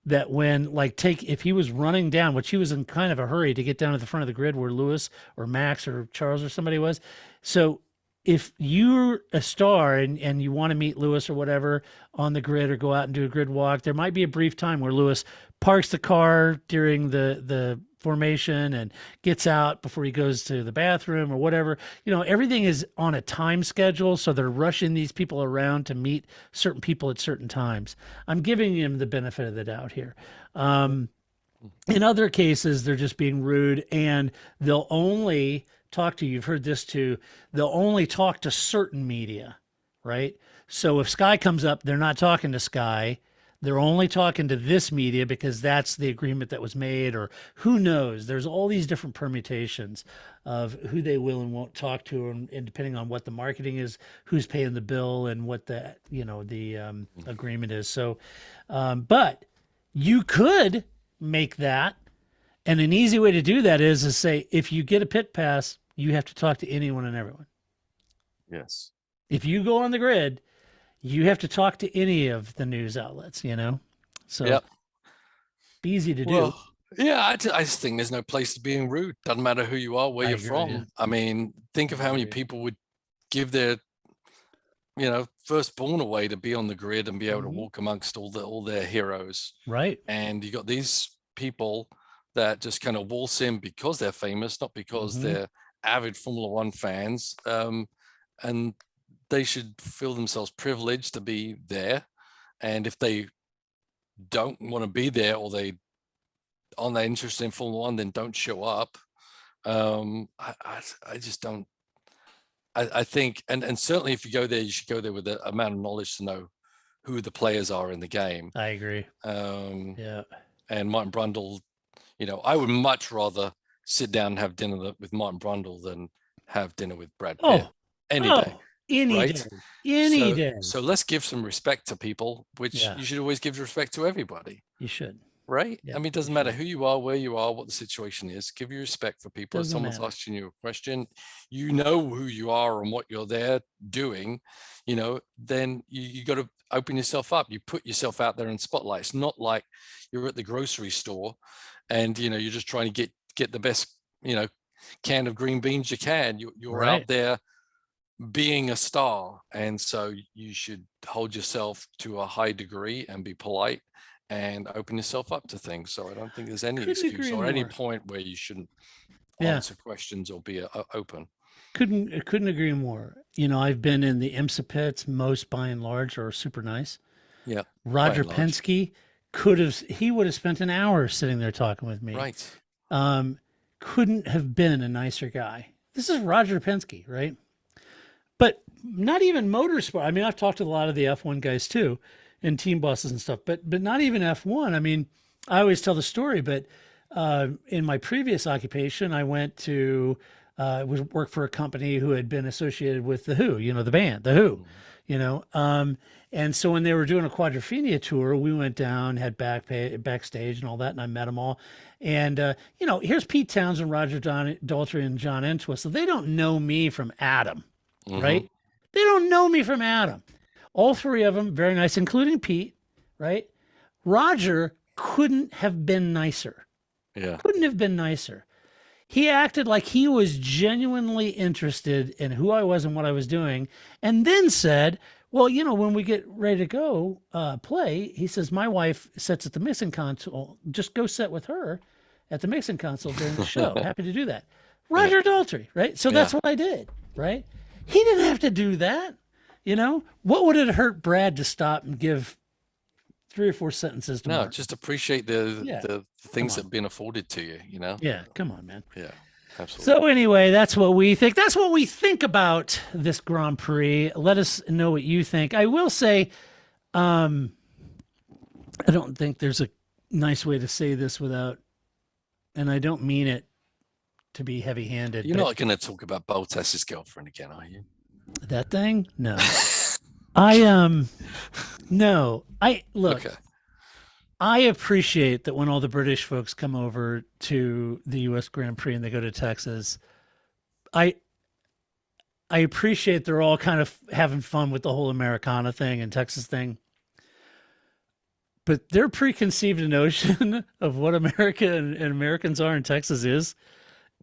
that when if he was running down, which he was in kind of a hurry to get down to the front of the grid where Lewis or Max or Charles or somebody was. So if you're a star and you want to meet Lewis or whatever on the grid or go out and do a grid walk, there might be a brief time where Lewis parks the car during the formation and gets out before he goes to the bathroom or whatever. Everything is on a time schedule, so they're rushing these people around to meet certain people at certain times. I'm giving him the benefit of the doubt here. In other cases, they're just being rude, and they'll only talk to, you've heard this too, they'll only talk to certain media, right? So if Sky comes up, they're not talking to Sky. They're only talking to this media because that's the agreement that was made, or who knows. There's all these different permutations of who they will and won't talk to, and depending on what the marketing is, who's paying the bill, and what the agreement is. So, but you could make that, and an easy way to do that is say, if you get a pit pass, you have to talk to anyone and everyone. Yes. If you go on the grid, you have to talk to any of the news outlets, So easy to do. Yeah, I just think there's no place to being rude. Doesn't matter who you are, where you're from. Yeah. I mean, think of how many people would give their, firstborn away to be on the grid and be able to walk amongst all their heroes. Right. And you got these people that just kind of waltz in because they're famous, not because they're avid Formula One fans. And they should feel themselves privileged to be there. And if they don't want to be there, or they aren't that interested in Formula One, then don't show up. I just don't. I think, and certainly if you go there, you should go there with an amount of knowledge to know who the players are in the game. I agree. Yeah. And Martin Brundle, I would much rather sit down and have dinner with Martin Brundle than have dinner with Brad Pitt any day. Any day. So let's give some respect to people, which you should always give respect to everybody. You should. Right? Yeah, I mean, it doesn't matter who you are, where you are, what the situation is. Give your respect for people. If someone's asking you a question, you know who you are and what you're there doing, then you got to open yourself up. You put yourself out there in spotlight. It's not like you're at the grocery store and, you're just trying to get the best, can of green beans you can. You're out there being a star. And so you should hold yourself to a high degree and be polite and open yourself up to things. So I don't think there's any excuse or any point where you shouldn't answer questions or be open. Couldn't agree more. You know, I've been in the IMSA pits. Most, by and large, are super nice. Yeah. Roger Penske would have spent an hour sitting there talking with me. Right. Couldn't have been a nicer guy. This is Roger Penske, right? But not even motorsport. I mean, I've talked to a lot of the F1 guys too, and team bosses and stuff, but not even F1. I mean, I always tell the story, but in my previous occupation, I went to work for a company who had been associated with The Who, the band, The Who, and so when they were doing a Quadrophenia tour, we went down, had backstage and all that, and I met them all. And, here's Pete Townsend, Roger Daltrey, and John Entwistle. They don't know me from Adam, right? They don't know me from Adam. All three of them, very nice, including Pete, right? Roger couldn't have been nicer. Yeah. Couldn't have been nicer. He acted like he was genuinely interested in who I was and what I was doing, and then said, well, when we get ready to go play, he says, my wife sits at the mixing console. Just go sit with her at the mixing console during the show. Happy to do that. Roger Daltrey, right? So that's what I did, right? He didn't have to do that. What would it hurt Brad to stop and give 3 or 4 sentences to Mark? Just appreciate the things that have been afforded to you, Yeah, come on, man. Yeah, absolutely. So anyway, that's what we think. That's what we think about this Grand Prix. Let us know what you think. I will say, I don't think there's a nice way to say this without, and I don't mean it to be heavy-handed. You're not going to talk about Bottas's girlfriend again, are you? That thing? No. Look. Okay. I appreciate that when all the British folks come over to the U.S. Grand Prix and they go to Texas, I appreciate they're all kind of having fun with the whole Americana thing and Texas thing. But their preconceived notion of what America and Americans are in Texas is,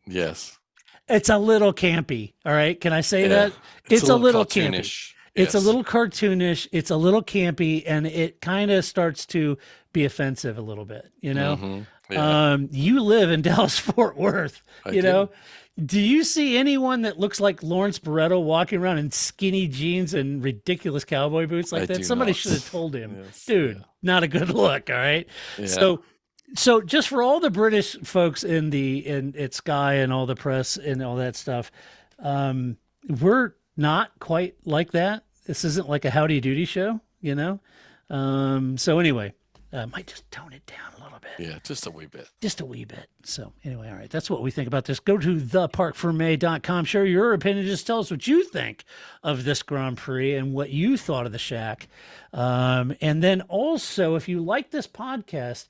yes, it's a little campy. All right, can I say that? It's a little cartoonish. Campy. It's a little cartoonish. It's a little campy, and it kind of starts to be offensive a little bit. You live in Dallas-Fort Worth. Do you see anyone that looks like Lawrence Barretto walking around in skinny jeans and ridiculous cowboy boots like that? Somebody should have told him, dude, not a good look. All right. Yeah. So just for all the British folks in Sky and all the press and all that stuff, we're not quite like that. This isn't like a Howdy Doody show, So anyway, might just tone it down a little bit. Yeah, just a wee bit. Just a wee bit. So anyway, all right, that's what we think about this. Go to theparkferme.com. Share your opinion. Just tell us what you think of this Grand Prix and what you thought of the shack. And then also, if you like this podcast,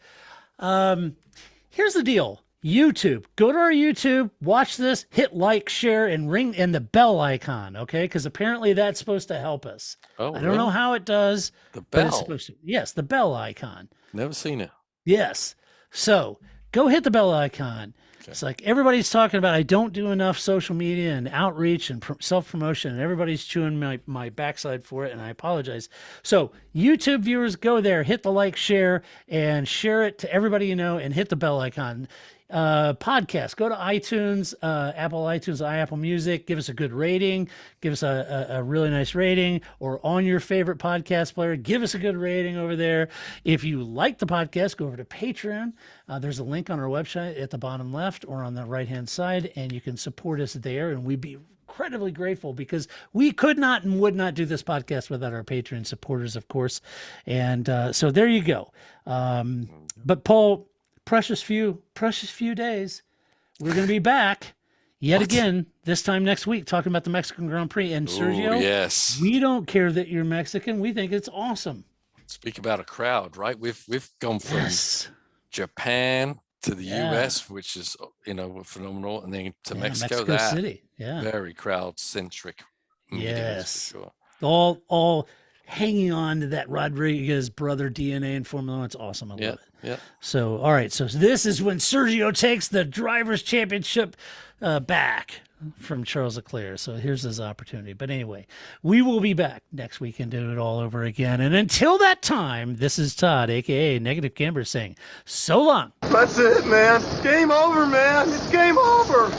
here's the deal. YouTube. Go to our YouTube, watch this, hit like, share, and ring in the bell icon, okay? Because apparently that's supposed to help us. Oh, I don't know how it does. The bell. But it's supposed to. Yes, the bell icon. Never seen it. Yes. So go hit the bell icon. Okay. It's like everybody's talking about I don't do enough social media and outreach and self-promotion, and everybody's chewing my backside for it, and I apologize. So YouTube viewers, go there, hit the like, share, and share it to everybody you know, and hit the bell icon. Podcast, go to iTunes, Apple iTunes, Apple Music, give us a good rating, give us a really nice rating, or on your favorite podcast player, give us a good rating over there. If you like the podcast, go over to Patreon. There's a link on our website at the bottom left or on the right-hand side, and you can support us there, and we'd be incredibly grateful because we could not and would not do this podcast without our Patreon supporters, of course. And so there you go. But Paul, precious few days. We're going to be back yet again, this time next week, talking about the Mexican Grand Prix. And Sergio, yes, we don't care that you're Mexican. We think it's awesome. Speak about a crowd, right? We've gone from Japan to the US, which is phenomenal, and then to Mexico City. Very crowd centric. Yes, for sure. All hanging on to that Rodriguez brother DNA in Formula One. It's awesome. I love it. Yeah. So, all right. So this is when Sergio takes the Drivers' Championship back from Charles Leclerc. So here's his opportunity. But anyway, we will be back next week and do it all over again. And until that time, this is Todd, a.k.a. Negative Camber, saying so long. That's it, man. Game over, man. It's game over.